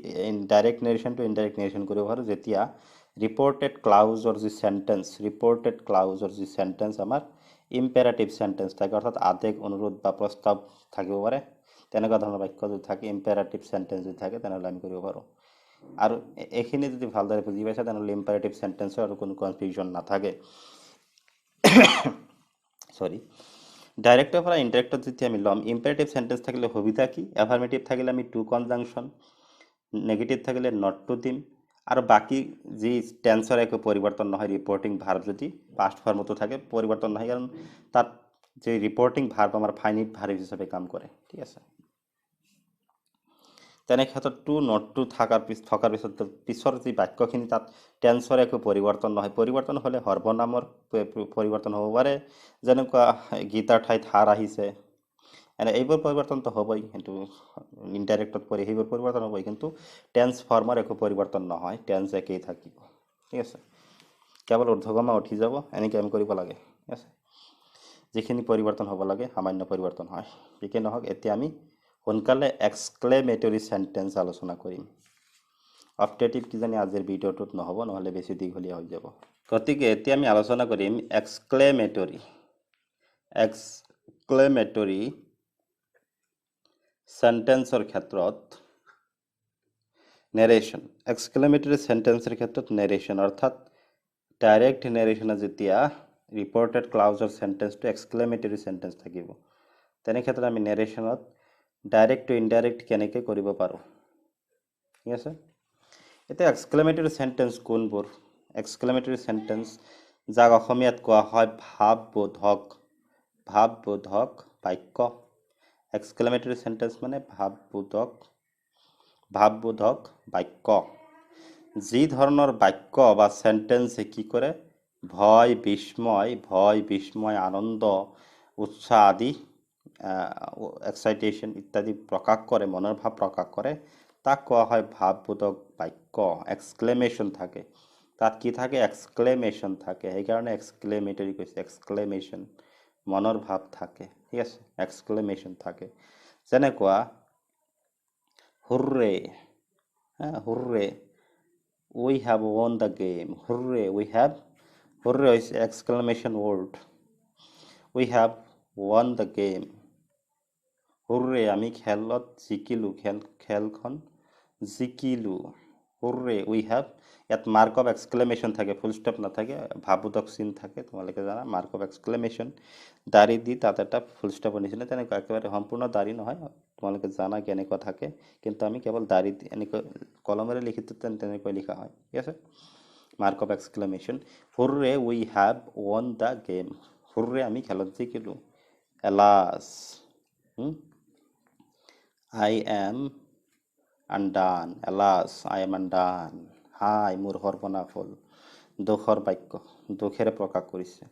direct narration to indirect narration কৰিব পাৰোঁ, যেতিয়া ৰিপৰ্টেড ক্লাউজৰ যি চেণ্টেন্স আমাৰ ইম্পেৰাটিভ চেণ্টেন্স থাকে, অৰ্থাৎ আদেশ, অনুৰোধ বা প্ৰস্তাৱ থাকিব পাৰে, তেনেকুৱা ধৰণৰ বাক্য যদি থাকে, ইম্পেৰাটিভ চেণ্টেন্স যদি থাকে, তেনেহ'লে আমি কৰিব পাৰোঁ। আৰু এইখিনি যদি ভালদৰে বুজি পাইছে, তেনেহ'লে ইম্পেৰাটিভ চেণ্টেন্সৰ আৰু কোনো কনফিউজন নাথাকে। সৰি, ডাইৰেক্টৰ পৰা ইনডাইৰেক্টত যেতিয়া আমি ল'ম, ইম্পেৰেটিভ চেণ্টেন্স থাকিলে সুবিধা কি? এফাৰ্মেটিভ থাকিলে আমি টু কনজাংশ্যন, নেগেটিভ থাকিলে নট টু দিম, আৰু বাকী যি টেন্সৰ একো পৰিৱৰ্তন নহয়, ৰিপৰ্টিং ভাৰ্ব যদি পাষ্ট ফৰ্মতো থাকে পৰিৱৰ্তন নহয়, কাৰণ তাত যে ৰিপৰ্টিং ভাৰ্ব আমাৰ ফাইনিট ভাৰ্ব হিচাপে কাম কৰে, ঠিক আছে। তেনে ক্ষেত্ৰত টু নট টু থকাৰ পিছৰ যি বাক্যখিনি তাত টেন্সৰ একো পৰিৱৰ্তন নহয়, পৰিৱৰ্তন হ'লে সৰ্বনামৰ পৰিৱৰ্তন হ'ব পাৰে, যেনেকুৱা গীতাৰ ঠাইত হাৰ আহিছে, এইবোৰ পৰিৱৰ্তনটো হ'বই, কিন্তু ইনডাইৰেক্টত পৰি সেইবোৰ পৰিৱৰ্তন হ'বই, কিন্তু টেন্স ফৰ্মৰ একো পৰিৱৰ্তন নহয়, টেন্স একেই থাকিব, ঠিক আছে। কেৱল ঊৰ্ধ্বগমা উঠি যাব, এনেকৈ আমি কৰিব লাগে, ঠিক আছে। যিখিনি পৰিৱৰ্তন হ'ব লাগে সামান্য পৰিৱৰ্তন হয়, যিকি নহওক। এতিয়া আমি সোনকালে এক্সক্লেমেটৰী চেণ্টেন্স আলোচনা কৰিম। অপটেটিভ কিজানি আজিৰ ভিডিঅ'টোত নহ'ব, নহ'লে বেছি দীঘলীয়া হৈ যাব, গতিকে এতিয়া আমি আলোচনা কৰিম এক্সক্লেমেটৰী চেণ্টেন্সৰ ক্ষেত্ৰত নেৰেশ্যন। এক্সক্লেমেটৰী চেণ্টেন্সৰ ক্ষেত্ৰত নেৰেশ্যন, অৰ্থাৎ ডাইৰেক্ট নেৰেশ্যনত যেতিয়া ৰিপৰ্টেড ক্লাউজৰ চেণ্টেন্সটো এক্সক্লেমেটৰী চেণ্টেন্স থাকিব, তেনে ক্ষেত্ৰত আমি নেৰেশ্যনত ডাইৰেক্ট টু ইনডাইৰেক্ট কেনেকৈ কৰিব পাৰোঁ, ঠিক আছে। এতিয়া এক্সক্লেমেটৰী চেণ্টেন্স কোনবোৰ? এক্সক্লেমেটৰী চেণ্টেন্স যাক অসমীয়াত কোৱা হয় ভাৱবোধক বাক্য। এক্সক্লেমেটৰী চেণ্টেন্স মানে ভাৱবোধক বাক্য। যি ধৰণৰ বাক্য বা চেণ্টেন্সে কি কৰে? ভয়, বিস্ময়, আনন্দ, উৎসাহ আদি, এক্সাইটেশ্যন ইত্যাদি প্ৰকাশ কৰে, মনৰ ভাৱ প্ৰকাশ কৰে, তাক কোৱা হয় ভাৱবোধক বাক্য। এক্সক্লেমেশ্যন থাকে, তাত কি থাকে? এক্সক্লেমেশ্যন থাকে, সেইকাৰণে এক্সক্লেমেটৰী কৈছে, এক্সক্লেমেশ্যন, মনৰ ভাৱ থাকে, ঠিক আছে, এক্সক্লেমেশ্যন থাকে। যেনেকুৱা হুৰ্ৰে, হুৰ্ৰে, we have won the game, হুৰ্ৰে, হুৰ্ৰে হৈছে exclamation word, we have won the game, hurrah, আমি খেলত জিকিলোঁ, খেলখন জিকিলোঁ, হুৰ্ৰে, we have, ইয়াত মাৰ্ক অফ এক্সক্লেমেশ্যন থাকে, ফুল ষ্টপ নাথাকে, ভাৱবোধক চিন থাকে, তোমালোকে জানা, মাৰ্ক অফ এক্সক্লেমেশ্যন, দাড়ি দি তাত এটা ফুল ষ্টপৰ নিচিনা, তেনেকুৱা একেবাৰে সম্পূৰ্ণ দাড়ি নহয়, তোমালোকে জানা কেনেকুৱা থাকে, কিন্তু আমি কেৱল দাড়ি এনেকৈ কলমেৰে লিখিতো তেনেকৈ লিখা হয়, ঠিক আছে। Mark of exclamation, hurrah, we have won the game, hurrah, আমি খেলত জিকিলোঁ। এলাছ, I am undone, এলাছ, I am undone, হাই, মোৰ সৰ্বনাশ হ'ল। দুখৰ বাক্য, দুখেৰে প্ৰকাশ কৰিছে,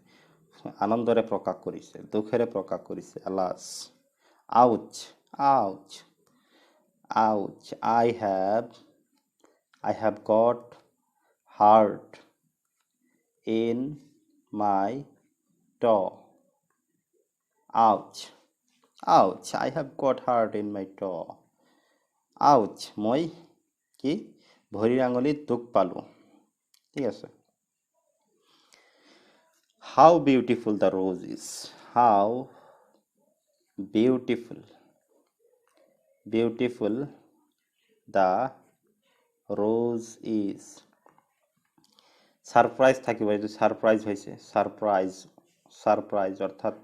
আনন্দৰে প্ৰকাশ কৰিছে, দুখেৰে প্ৰকাশ কৰিছে, alas. Ouch, I have got hurt in my toe, ouch, I have got hurt in my toe, ouch, মই কি ভৰিৰ আঙুলিত দুখ পালোঁ, ঠিক আছে। How beautiful the rose is, how beautiful beautiful the rose is. Surprise থাকিব, এইটো সারপ্রাইজ হৈছে, সারপ্রাইজ অর্থাৎ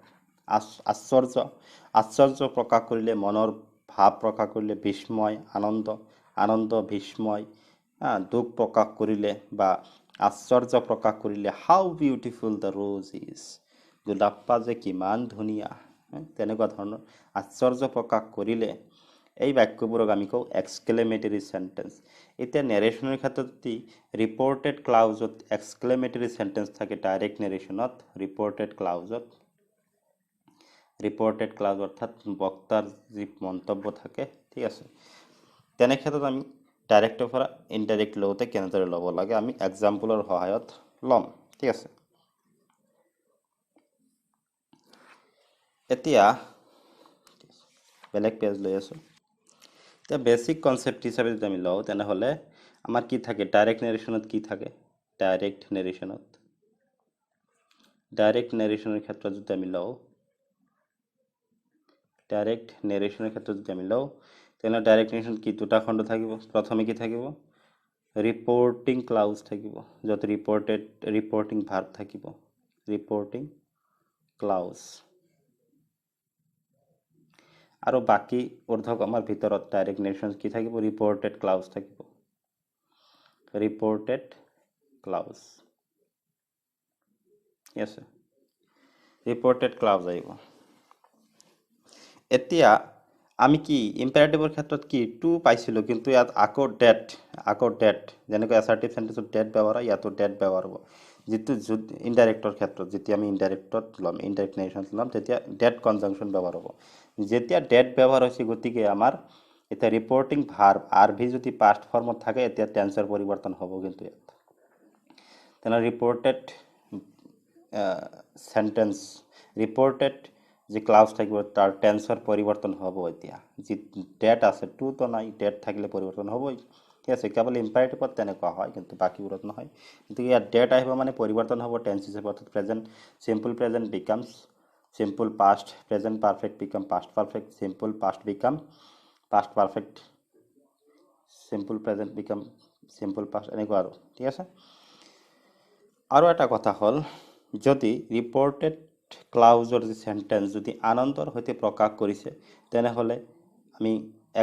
আশ্চর্য, আশ্চর্য প্রকাশ কৰিলে, মনৰ ভাৱ প্ৰকাশ কৰিলে বিস্ময়, আনন্দ বিস্ময়, দুখ প্ৰকাশ কৰিলে বা আশ্চৰ্য প্ৰকাশ কৰিলে হাউ বিউটিফুল দ্য ৰোজ ইজ, গোলাপপাহ যে কিমান ধুনীয়া, তেনেকুৱা ধৰণৰ আশ্চৰ্য প্ৰকাশ কৰিলে এই বাক্যবোৰক আমি কওঁ এক্সক্লেমেটৰী সেন্টেন্স। এতিয়া নেৰেশ্যনৰ ক্ষেত্ৰত যদি ৰিপৰ্টেড ক্লাউজত এক্সক্লেমেটৰী সেন্টেন্স থাকে, ডাইৰেক্ট নেৰেশ্যনত ৰিপৰ্টেড ক্লাউজ অৰ্থাৎ বক্তাৰ যি মন্তব্য থাকে, ঠিক আছে, তেনে ক্ষেত্ৰত আমি ডাইৰেক্টৰ পৰা ইনডাইৰেক্ট লওঁতে কেনেদৰে ল'ব লাগে আমি এক্সাম্পলৰ সহায়ত ল'ম, ঠিক আছে। এতিয়া বেলেগ পেজ লৈ আছোঁ। এতিয়া বেছিক কনচেপ্ট হিচাপে যদি আমি লওঁ তেনেহ'লে আমাৰ কি থাকে, ডাইৰেক্ট নেৰেশ্যনত কি থাকে, ডাইৰেক্ট নেৰেশ্যনৰ ক্ষেত্ৰত যদি আমি লওঁ, তেনেহ'লে ডাইৰেক্ট নেৰেশ্যন কি, দুটা খণ্ড থাকিব। প্ৰথমে কি থাকিব, ৰিপৰ্টিং ক্লাউজ থাকিব, য'ত ৰিপৰ্টিং ভাৰ্ব থাকিব, ৰিপৰ্টিং ক্লাউজ। আৰু বাকী ঊৰ্ধ্বকমাৰ ভিতৰত ডাইৰেক্ট নেৰেশ্যন কি থাকিব, ৰিপৰ্টেড ক্লাউজ থাকিব, ৰিপৰ্টেড ক্লাউজ, ঠিক আছে, ৰিপৰ্টেড ক্লাউজ আহিব। এতিয়া আমি কি ইম্পেৰাটিভৰ ক্ষেত্ৰত কি টু পাইছিলোঁ, কিন্তু ইয়াত আকৌ ডেট, যেনেকৈ এছাৰ্টিভ সেন্টেন্সত ডেট ব্যৱহাৰ হয়, ইয়াতো ডেট ব্যৱহাৰ হ'ব। যিটো ইনডাইৰেক্টৰ ক্ষেত্ৰত, যেতিয়া আমি ইনডাইৰেক্টত ল'ম, ইনডাইৰেক্ট নেৰেশ্যনত ল'ম, তেতিয়া ডেট কনজাংশ্যন ব্যৱহাৰ হ'ব। যেতিয়া ডেট ব্যৱহাৰ হৈছে, গতিকে আমাৰ এতিয়া ৰিপৰ্টিং ভাৰ্ব আৰভি যদি পাষ্ট ফৰ্মত থাকে, এতিয়া টেন্সৰ পৰিৱৰ্তন হ'ব। কিন্তু ইয়াত তেনেহ'লে ৰিপৰ্টেড সেন্টেন্স, ৰিপৰ্টেড যি ক্লাউজ থাকিব তাৰ টেন্সৰ পৰিৱৰ্তন হ'ব। এতিয়া যি ডেট আছে, টুতো নাই, ডেট থাকিলে পৰিৱৰ্তন হ'বই, ঠিক আছে। কেৱল ইম্পাৰেটিভত তেনেকুৱা হয়, কিন্তু বাকীবোৰত নহয়। গতিকে ইয়াত ডেট আহিব মানে পৰিৱৰ্তন হ'ব টেন্স হিচাপে, অৰ্থাৎ present simple present becomes simple past, present perfect become past perfect, simple past become past perfect, simple present become simple past, এনেকুৱা আৰু, ঠিক আছে। আৰু এটা কথা হ'ল, যদি ৰিপৰ্টেড ক্লাউজৰ যি সেন্টেন্স যদি আনন্দৰ সৈতে প্ৰকাশ কৰিছে, তেনেহ'লে আমি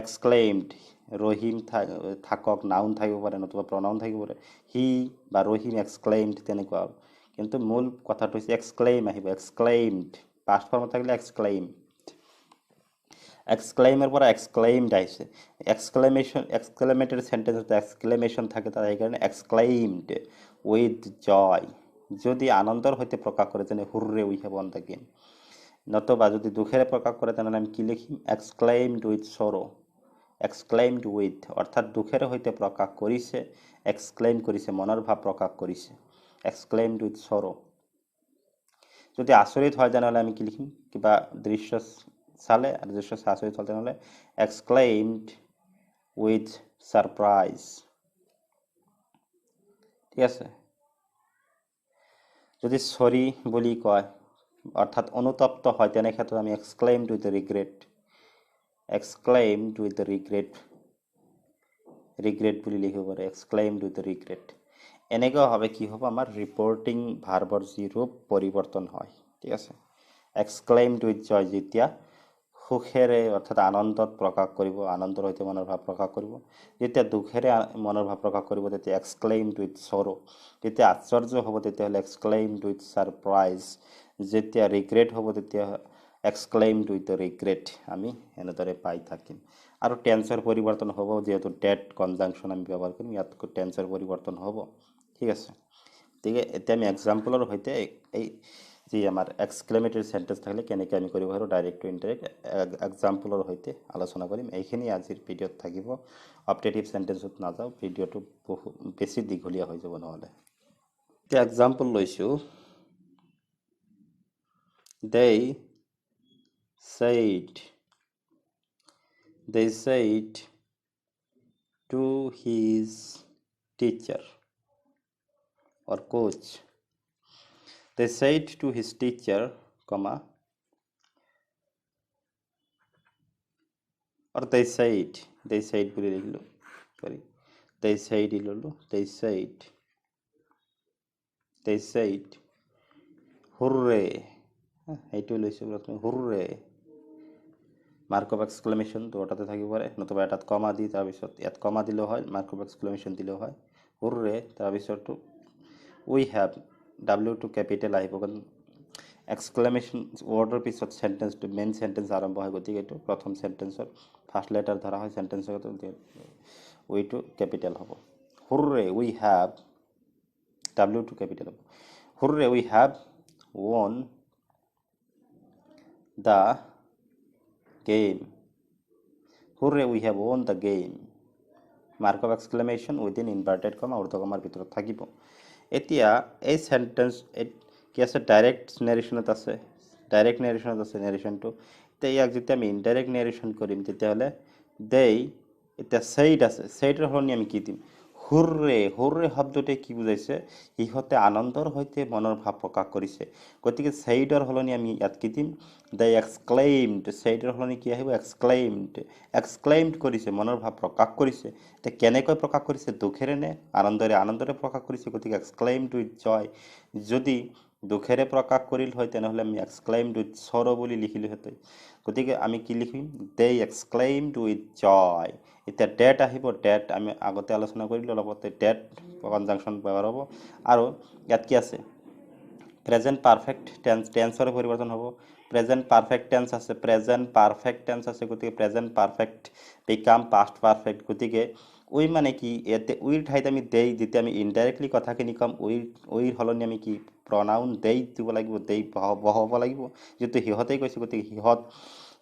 এক্সক্লেইমড, ৰহিম থাকক, নাউন থাকিব পাৰে, নতুবা প্ৰনাউন থাকিব পাৰে, হি বা ৰহিম এক্সক্লেইমড, তেনেকুৱা আৰু। কিন্তু মূল কথাটো হৈছে এক্সক্লেইম আহিব, এক্সক্লেইমড, পাষ্ট ফৰ্মত থাকিলে এক্সক্লেইমৰ পৰা এক্সক্লেইমড আহিছে। এক্সক্লেমেটৰী সেন্টেন্সত এক্সক্লেমেশ্যন থাকে, তাৰ সেইকাৰণে এক্সক্লেইমড উইথ জয়, যদি আনন্দৰ সৈতে প্ৰকাশ কৰে, যেনে হুৰৰে উই হেভ ৱন দ্য গেম, নতুবা যদি দুখেৰে প্ৰকাশ কৰে, তেনেহ'লে আমি কি লিখিম, এক্সক্লেইমড উইথ সৰো, এক্সক্লেইমড উইথ অৰ্থাৎ দুখেৰে সৈতে প্ৰকাশ কৰিছে, এক্সক্লেইম কৰিছে, মনৰ ভাৱ প্ৰকাশ কৰিছে, এক্সক্লেইমড উইথ সৰো। যদি আচৰিত হয়, তেনেহ'লে আমি কি লিখিম, কিবা দৃশ্য চালে আৰু দৃশ্য আচৰিত হ'ল, তেনেহ'লে এক্সক্লেইমড উইথ সাৰপ্ৰাইজ, ঠিক আছে। যদি চৰি বুলি কয়, অৰ্থাৎ অনুতপ্ত হয়, তেনে ক্ষেত্ৰত আমি exclaimed with regret, exclaimed with regret বুলি লিখিব পাৰে, এক্সক্লেইমড উইথ ৰিগ্ৰেট। এনেকুৱাভাৱে কি হ'ব, আমাৰ ৰিপৰ্টিং ভাৰ্বৰ যি ৰূপ পৰিৱৰ্তন হয়, ঠিক আছে। এক্সক্লেইমড উইথ জয়, যেতিয়া সুখেৰে অৰ্থাৎ আনন্দত প্ৰকাশ কৰিব, আনন্দৰ সৈতে মনৰ ভাৱ প্ৰকাশ কৰিব। যেতিয়া দুখেৰে মনৰ ভাৱ প্ৰকাশ কৰিব, তেতিয়া এক্সক্লেইমড উইথ সৰো। যেতিয়া আশ্চৰ্য হ'ব, তেতিয়াহ'লে এক্সক্লেইমড উইথ সাৰপ্ৰাইজ। যেতিয়া ৰিগ্ৰেট হ'ব, তেতিয়া এক্সক্লেইমড উইথ ৰিগ্ৰেট, আমি এনেদৰে পাই থাকিম। আৰু টেন্সৰ পৰিৱৰ্তন হ'ব, যিহেতু ডেট কনজাংশ্যন আমি ব্যৱহাৰ কৰিম, ইয়াত টেন্সৰ পৰিৱৰ্তন হ'ব, ঠিক আছে। গতিকে এতিয়া আমি এক্সাম্পলৰ সৈতে এই যি আমাৰ এক্সক্লেমেটৰী সেন্টেন্স থাকিলে কেনেকৈ আমি কৰিব পাৰোঁ, ডাইৰেক্ট টু ইনডাইৰেক্ট এক্সাম্পলৰ সৈতে আলোচনা কৰিম। এইখিনি আজিৰ ভিডিঅ'ত থাকিব। অপটেটিভ সেন্টেন্সত নাযাওঁ, ভিডিঅ'টো বেছি দীঘলীয়া হৈ যাব নহ'লে। এতিয়া এক্সাম্পল লৈছোঁ, they said to his teacher or coach, they said to his teacher, comma, or they said বলে লিখলো সরি they said ললো they said হুররে এইটো লৈছে প্ৰথমে হুৰৰে মাৰ্ক অফ এক্সক্লেমেশ্যন তো ওটাতে থাকিব পাৰে নতুবা এটাত কমা দি তাৰপিছত ইয়াত কমা দিলেও হয় মাৰ্ক অফ এক্সক্লেমেশ্যন দিলেও হয় হুৰৰে তাৰপিছতটো উই হ্যাভ ডাব্লিউ টু কেপিটেল আহিব কাৰণ এক্সক্লেমেশ্যন ৱৰ্ডৰ পিছত চেণ্টেন্সটো মেইন চেণ্টেন্স আৰম্ভ হয় গতিকে এইটো প্ৰথম চেণ্টেন্সৰ ফাৰ্ষ্ট লেটাৰ ধৰা হয় চেণ্টেন্সৰ উইটো কেপিটেল হ'ব হুৰৰে উই হ্যাভ ডাব্লিউ টু কেপিটেল হ'ব হুৰৰে উই have won the game hooray we have won the game mark of exclamation within inverted comma ঊৰ্ধ্বকমাৰ ভিতৰত থাকিব এতিয়া এই সেন্টেন্স কি আছে ডাইৰেক্ট নেৰেশ্যনত আছে নেৰেশ্যনটো এতিয়া ইয়াক যেতিয়া আমি ইনডাইৰেক্ট নেৰেশ্যন কৰিম তেতিয়াহ'লে দেই এতিয়া সেইড আছে সেইডৰ সলনি আমি কি দিম হুৰৰে শব্দটোৱে কি বুজাইছে সিহঁতে আনন্দৰ সৈতে মনৰ ভাৱ প্ৰকাশ কৰিছে গতিকে সেইডৰ সলনি আমি ইয়াত কি দিম দে এক্সক্লেইমড সেইডৰ সলনি কি আহিব এক্সক্লেইমড কৰিছে মনৰ ভাৱ প্ৰকাশ কৰিছে এতিয়া কেনেকৈ প্ৰকাশ কৰিছে দুখেৰে নে আনন্দৰে প্ৰকাশ কৰিছে গতিকে এক্সক্লেইমড উইথ জয় যদি দুখেৰে প্ৰকাশ কৰিল হয় তেনেহ'লে আমি এক্সক্লেইমড উইথ সৰ বুলি লিখিলোহেঁতেন গতিকে আমি কি লিখিম দে এক্সক্লেইমড উইথ জয় এতিয়া ডেট আহিব ডেট আমি আগতে আলোচনা কৰিলোঁ অলপতে ডেট কনজাংশ্যন ব্যৱহাৰ হ'ব আৰু ইয়াত কি আছে প্ৰেজেণ্ট পাৰফেক্ট টেন্সৰ পৰিৱৰ্তন হ'ব প্ৰেজেণ্ট পাৰফেক্ট টেন্স আছে গতিকে present perfect become past perfect গতিকে উই মানে কি ইয়াতে উইৰ ঠাইত আমি দেই যেতিয়া আমি ইনডাইৰেক্টলি কথাখিনি ক'ম উইৰ সলনি আমি কি প্ৰনাউন দেই দিব লাগিব দেই বহাব লাগিব যিটো সিহঁতেই কৈছে গতিকে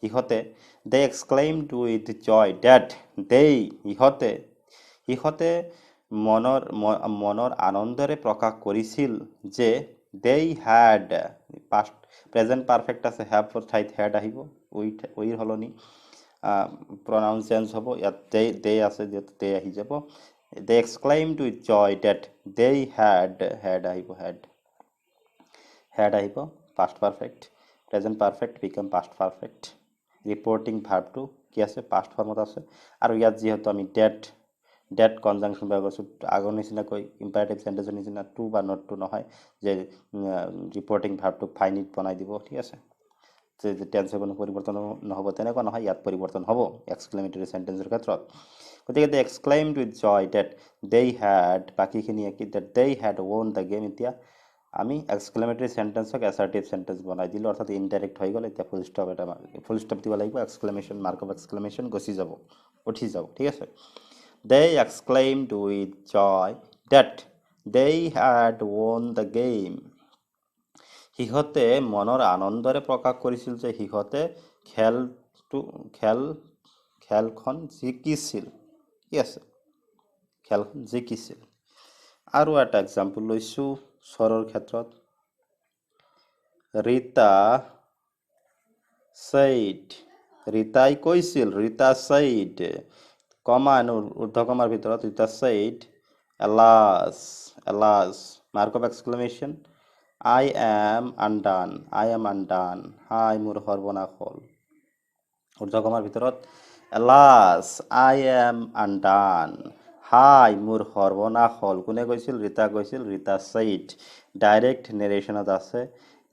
ইহঁতে দে এক্সক্লেইমড উইথ জয় ডেট দেই ইহঁতে মনৰ আনন্দৰে প্ৰকাশ কৰিছিল যে they had past present perfect আছে have ঠাইত had আহিব উইৰ সলনি pronoun চেঞ্জ হ'ব ইয়াত they আছে যিহেতু they আহি যাব they exclaimed with joy that they had আহিব had আহিব past perfect present perfect become past perfect reporting verb টো কি আছে past ফৰ্মত আছে আৰু ইয়াত যিহেতু আমি ডেট কনজাংশ্যন ব্যৱহাৰ কৰিছোঁ আগৰ নিচিনাকৈ ইম্পাৰেটিভ চেণ্টেন্সৰ নিচিনা টু বা নট টু নহয় যে ৰিপৰ্টিং ভাৰ্বটোক ফাইনিট বনাই দিব ঠিক আছে যে টেন্সৰ কোনো পৰিৱৰ্তন নহ'ব তেনেকুৱা নহয় ইয়াত পৰিৱৰ্তন হ'ব এক্সক্লেমেটৰী চেণ্টেন্সৰ ক্ষেত্ৰত গতিকে they exclaimed with joy that they had বাকীখিনি কি that they had won the game এতিয়া আমি এক্সক্লেমেটৰী চেণ্টেন্সক এছাৰ্টিভ চেণ্টেন্স বনাই দিলোঁ অৰ্থাৎ ইনডাইৰেক্ট হৈ গ'ল এতিয়া ফুল ষ্টপ দিব লাগিব এক্সক্লেমেশ্যন মাৰ্ক অফ এক্সক্লেমেশ্যন উঠি যাব ঠিক আছে They exclaimed with joy that they had won the game. সিহঁতে মনৰ আনন্দৰে প্ৰকাশ কৰিছিল যে সিহঁতে খেলখন জিকিছিল কি আছে খেলখন জিকিছিল আৰু এটা এক্সাম্পল লৈছোঁ স্বৰৰ ক্ষেত্ৰত ৰীতাই কৈছিল কমা ঊৰ্ধ্বকমাৰ ভিতৰত Rita said alas mark of exclamation I am undone হাই মোৰ সৰ্বনাশ হ'ল ঊৰ্ধ্বকমাৰ ভিতৰত alas I am undone হাই মোৰ সৰ্বনাশ হ'ল কোনে কৈছিল ৰীতা said ডাইৰেক্ট নেৰেশ্যনত আছে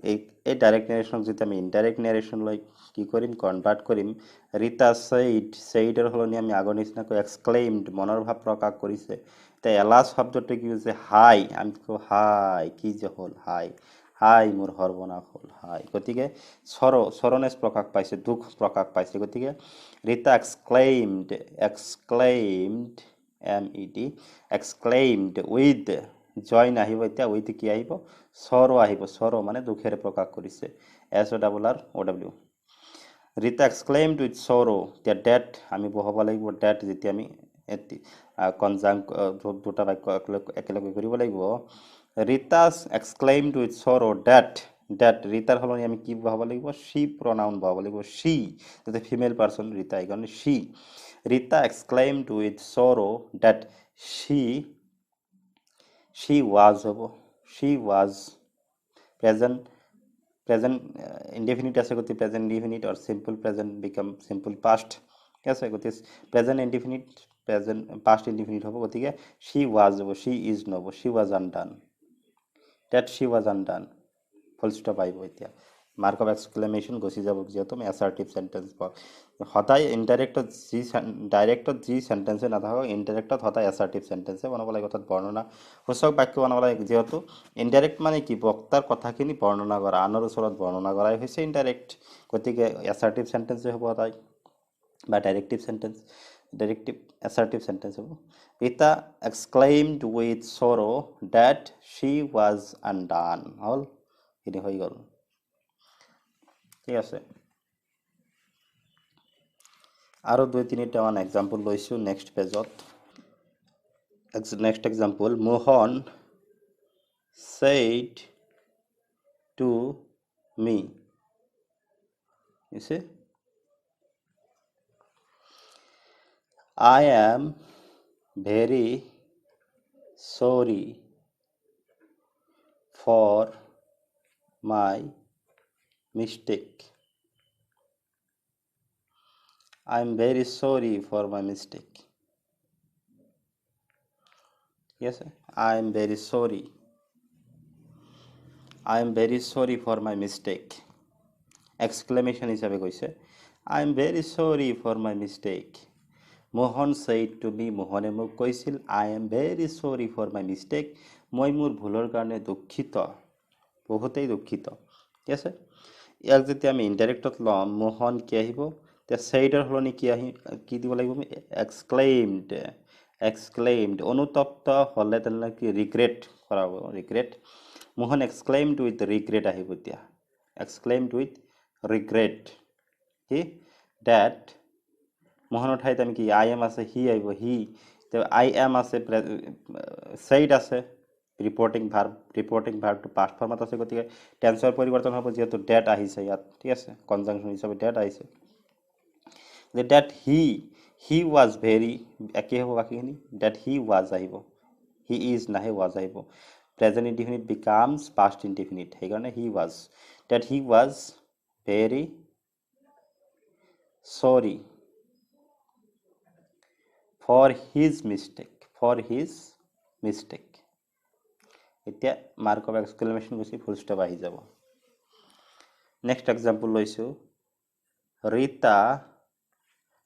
এই ডাইৰেক্ট নেৰেশ্যনক যেতিয়া আমি ইনডাইৰেক্ট নেৰেশ্যন লৈ কি কৰিম কনভাৰ্ট কৰিম ৰীতা সেইডৰ সলনি আমি আগৰ নিচিনাকৈ এক্সক্লেইমড মনৰ ভাৱ প্ৰকাশ কৰিছে এতিয়া এলাছ শব্দটো কি হৈছে হাই আমি কওঁ হাই কি যে হ'ল হাই মোৰ সৰ্বনাশ হ'ল হাই গতিকে চৰণেজ প্ৰকাশ পাইছে দুখ প্ৰকাশ পাইছে গতিকে ৰীতা এক্সক্লেইমড উইথ জয় নাহিব এতিয়া উইথ কি আহিব চৰ মানে দুখেৰে প্ৰকাশ কৰিছে SORROW ৰীতা এক্সক্লেইমড উইথ চৰো এতিয়া ডেট আমি বহাব লাগিব ডেট যেতিয়া আমি দুটা বাক্য একেলগে কৰিব লাগিব Rita exclaimed with sorrow date ৰীতাৰ সলনি আমি কি বহাব লাগিব she pronoun বহাব লাগিব she যাতে ফিমেল পাৰ্চন ৰীতা এইকাৰণে Rita exclaimed with sorrow that she was হ'ব she was present indefinite আছে গতি present indefinite or simple present become simple past ঠিক আছে গতিকে present indefinite present past indefinite হ'ব গতিকে she was হ'ব she is নহ'ব she was undone that she was undone full stop আহিব এতিয়া মাৰ্ক অফ এক্সক্লেমেশ্যন গুচি যাব যিহেতু আমি এছাৰ্টিভ চেণ্টেঞ্চ পাওঁ সদায় ইনডাইৰেক্টত ডাইৰেক্টত যি চেণ্টেঞ্চে নাথাকক ইনডাইৰেক্টত সদায় এছাৰ্টিভ চেণ্টেঞ্চে বনাব লাগে অৰ্থাৎ বৰ্ণনা সূচক বাক্য বনাব লাগে যিহেতু ইনডাইৰেক্ট মানে কি বক্তাৰ কথাখিনি বৰ্ণনা কৰা আনৰ ওচৰত বৰ্ণনা কৰাই হৈছে ইনডাইৰেক্ট গতিকে এছাৰ্টিভ চেণ্টেঞ্চে হ'ব সদায় বা directive sentence directive assertive sentence হ'ব Rita exclaimed with sorrow' that she was undone হ'ল এইখিনি হৈ গ'ল ঠিক আছে আৰু 2-3টামান এক্সাম্পল লৈছোঁ নেক্সট পেজত next example Mohan said to me you see I am very sorry for my mistake I am very sorry for my mistake yes I am very sorry I am very sorry for my mistake exclamation হিসাবে কৈছে I am very sorry for my mistake Mohan said to me মোহনে মোক কৈছিল I am very sorry for my mistake মই মোৰ ভুলৰ কাৰণে দুখিত বহুতেই দুখিত ঠিক আছে ইয়াক যেতিয়া আমি ইনডাইৰেক্টত লম মোহন কি আহিব তে saidৰ হলনি কি দিব লাগিব exclaimed অনুতপ্ত হলে তেনে কি ৰিগ্ৰেট কৰা হ'ব regret Mohan exclaimed with regret আহিব এতিয়া exclaimed with regret কি that মোহনৰ ঠাইত আমি কি I am আছে he আহিব he তে I am আছে said আছে ৰিপৰ্টিং ভাৰ্ব টু পাষ্ট ফৰ্মত আছে গতিকে টেন্সৰ পৰিৱৰ্তন হ'ব যেহেতু that আহিছে ইয়াত ঠিক আছে কনজাংশন হিচাপে that আহিছে যে that he was very একে হ'ব বাকিখিনি that he was আহিব he is নাহে was আহিব present indefinite becomes past indefinite সেইকাৰণে he was that he was very sorry for his mistake এতিয়া মাৰ্ক অফ এক্সক্লেমেশ্যন গুচি ফুল ষ্টপ আহি যাব নেক্সট এক্সাম্পল লৈছোঁ ৰীতা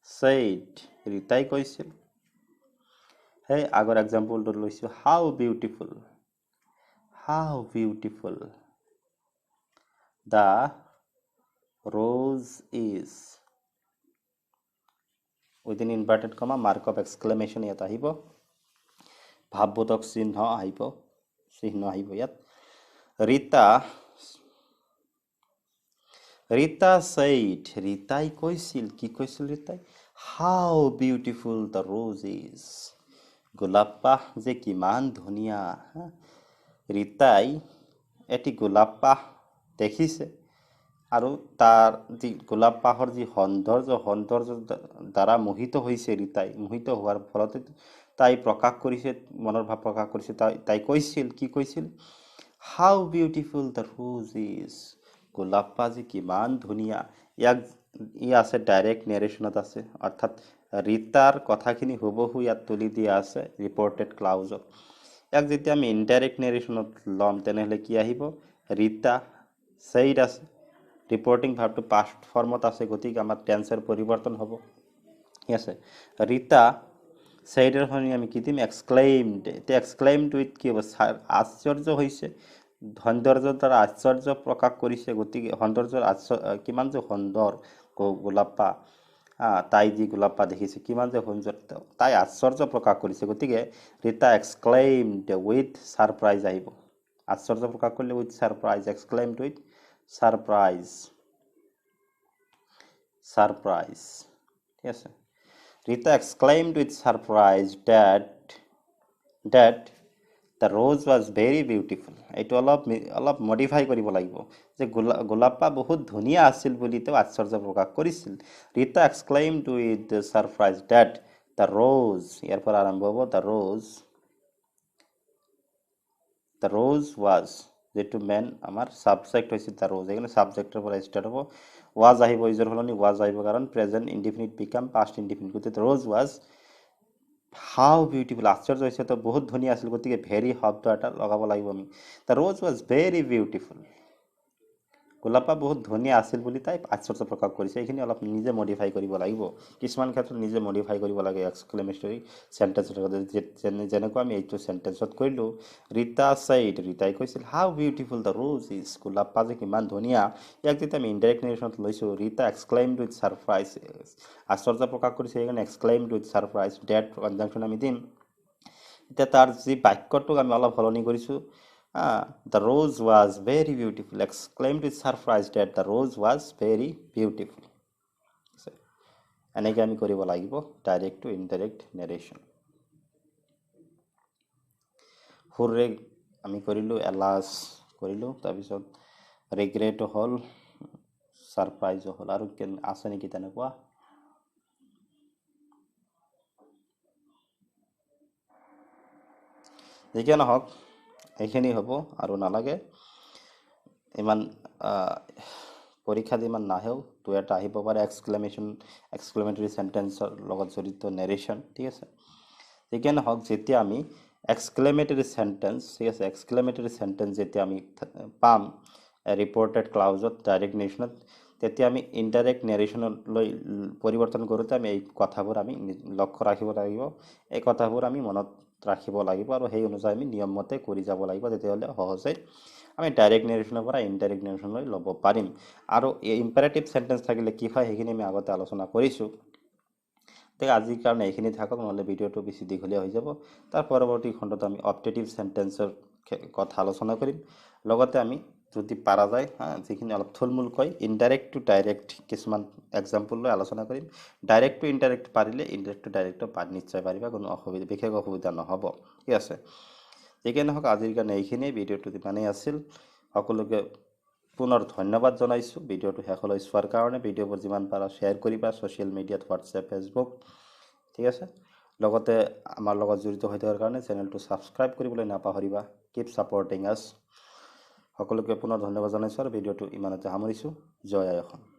said ৰীতাই কৈছিল সেই আগৰ এক্সাম্পলটো লৈছোঁ how beautiful the rose is within inverted comma mark of exclamation ইয়াত আহিব ভাৱবোধক চিহ্ন আহিব ইয়াত ৰীতা said ৰীতাই কৈছিল কি কৈছিল ৰীতাই how beautiful the rose is গোলাপপাহ যে কিমান ধুনীয়া ৰীতাই এটি গোলাপপাহ দেখিছে আৰু তাৰ যি গোলাপপাহৰ যি সৌন্দৰ্য দ্বাৰা মোহিত হৈছে ৰীতাই মোহিত হোৱাৰ ফলতে তাই প্ৰকাশ কৰিছে মনৰ ভাৱ প্ৰকাশ কৰিছে তাই কৈছিল কি কৈছিল how beautiful the rose is গোলাপপাহ যে কিমান ধুনীয়া ই আছে ডাইৰেক্ট নেৰেশ্যনত আছে অৰ্থাৎ ৰীতাৰ কথাখিনি হুবহু ইয়াত তুলি দিয়া আছে ৰিপৰ্টেড ক্লাউজত ইয়াক যেতিয়া আমি ইনডাইৰেক্ট নেৰেশ্যনত ল'ম তেনেহ'লে কি আহিব ৰীতা said আছে ৰিপৰ্টিং ভাৰ্বটো পাষ্ট ফৰ্মত আছে গতিকে আমাৰ টেন্সৰ পৰিৱৰ্তন হ'ব ঠিক আছে ৰীতা saidৰ সলনি আমি কি দিম exclaimed এতিয়া exclaimed with কি হ'ব আশ্চৰ্য হৈছে সৌন্দৰ্যৰ দ্বাৰা আশ্চৰ্য প্ৰকাশ কৰিছে গতিকে সৌন্দৰ্যৰ কিমান যে সুন্দৰ গোলাপপাহ তাই যি গোলাপপাহ দেখিছে কিমান যে সুন্দৰ তাই আশ্চৰ্য প্ৰকাশ কৰিছে গতিকে ৰীতা exclaimed with surprise আহিব আশ্চৰ্য প্ৰকাশ কৰিলে with surprise exclaimed with surprise ঠিক আছে Rita exclaimed with surprise that the rose was very beautiful এইটো অলপ মডিফাই কৰিব লাগিব যে গোলাপপাহ বহুত ধুনীয়া আছিল বুলি তেওঁ আশ্চৰ্য প্ৰকাশ কৰিছিল Rita exclaimed with surprise that the rose ইয়াৰ পৰা আৰম্ভ হ'ব the rose was যেটো মেন আমাৰ সাবজেক্ট হৈছে the rose এখানে সাবজেক্টৰ পৰা স্টাৰ্ট হ'ব was আহিব ইজৰ সলনি was আহিব কাৰণ present indefinite become past indefinite গতিকে the rose was how beautiful আশ্চৰ্য হৈছে তো বহুত ধুনীয়া আছিল গতিকে very শব্দ এটা লগাব লাগিব আমি the rose was very beautiful গোলাপা বহুত ধুনীয়া আছিল বুলি তাই আশ্চৰ্য প্ৰকাশ কৰিছে এইখিনি অলপ নিজে মডিফাই কৰিব লাগিব কিছুমান ক্ষেত্ৰত নিজে মডিফাই কৰিব লাগে এক্সক্লেমেটৰী সেন্টেন্সৰ যেনেকৈ আমি এইটো সেন্টেন্সত কৰিলোঁ ৰীতা said ৰীতাই কৈছিল how beautiful the rose is গোলাপা যে কিমান ধুনীয়া ইয়াক যেতিয়া আমি ইনডাইৰেক্ট নেৰেশ্যনত লৈছোঁ ৰীতা exclaimed with surprise আশ্চৰ্য প্ৰকাশ কৰিছে সেইকাৰণে exclaimed with surprise that conjunction আমি দিম এতিয়া তাৰ যি বাক্যটোক আমি অলপ সলনি কৰিছোঁ the rose was very beautiful exclaimed with surprise that the rose was very beautiful এনেকৈ আমি কৰিব লাগিব ডাইৰেক্ট টু ইনডাইৰেক্ট নেৰেশ্যন হুৰৰে আমি কৰিলোঁ এলাছ কৰিলোঁ তাৰপিছত ৰিগ্ৰেটো হ'ল ছাৰপ্ৰাইজো হ'ল আৰু আছে নেকি তেনেকুৱা যিকি নহওক এইখিনি হ'ব আৰু নালাগে ইমান পৰীক্ষাত ইমান নাহেও তো এটা আহিব পাৰে এক্সক্লেমেটৰী সেন্টেন্সৰ লগত জড়িত নেৰেশ্যন ঠিক আছে যিকি নহওক যেতিয়া আমি এক্সক্লেমেটৰী সেন্টেন্স ঠিক আছে এক্সক্লেমেটৰী সেন্টেন্স যেতিয়া আমি পাম ৰিপৰ্টেড ক্লাউজত ডাইৰেক্ট নেৰেশ্যনত তেতিয়া আমি ইনডাইৰেক্ট নেৰেশ্যনলৈ পৰিৱৰ্তন কৰোঁতে আমি এই কথাবোৰ আমি লক্ষ্য ৰাখিব লাগিব এই কথাবোৰ আমি মনত ৰাখিব লাগিব আৰু সেই অনুযায়ী আমি নিয়মমতে কৰি যাব লাগিব তেতিয়াহ'লে সহজে আমি ডাইৰেক্ট নেৰেশ্যনৰ পৰা ইনডাইৰেক্ট নেৰেশ্যনলৈ ল'ব পাৰিম আৰু এই ইম্পাৰেটিভ সেন্টেন্স থাকিলে কি হয় সেইখিনি আমি আগতে আলোচনা কৰিছোঁ ঠিক আজিৰ কাৰণে এইখিনি থাকক নহ'লে ভিডিঅ'টো বেছি দীঘলীয়া হৈ যাব তাৰ পৰৱৰ্তী খণ্ডত আমি অপটেটিভ সেন্টেন্সৰ কথা আলোচনা কৰিম লগতে আমি যদি পাৰা যায় যিখিনি অলপ থুলমূলকৈ ইনডাইৰেক্ট টু ডাইৰেক্ট কিছুমান এক্সাম্পল লৈ আলোচনা কৰিম ডাইৰেক্ট টু ইনডাইৰেক্ট পাৰিলে ইনডাইৰেক্ট টু ডাইৰেক্টটো নিশ্চয় পাৰিবা কোনো বিশেষ অসুবিধা নহ'ব ঠিক আছে যিকি নহওক আজিৰ কাৰণে এইখিনিয়ে ভিডিঅ'টো যিমানেই আছিল সকলোকে পুনৰ ধন্যবাদ জনাইছোঁ ভিডিঅ'টো শেষলৈ চোৱাৰ কাৰণে ভিডিঅ'বোৰ যিমান পাৰা শ্বেয়াৰ কৰিবা ছ'চিয়েল মিডিয়াত হোৱাটছএপ ফেচবুক ঠিক আছে লগতে আমাৰ লগত জড়িত হৈ থকাৰ কাৰণে চেনেলটো ছাবস্ক্ৰাইব কৰিবলৈ নাপাহৰিবা কিপ ছাপৰ্টিং আছ সকলোকে পুনৰ ধন্যবাদ জনাইছোঁ আৰু ভিডিঅ'টো ইমানতে সামৰিছোঁ জয় আই অসম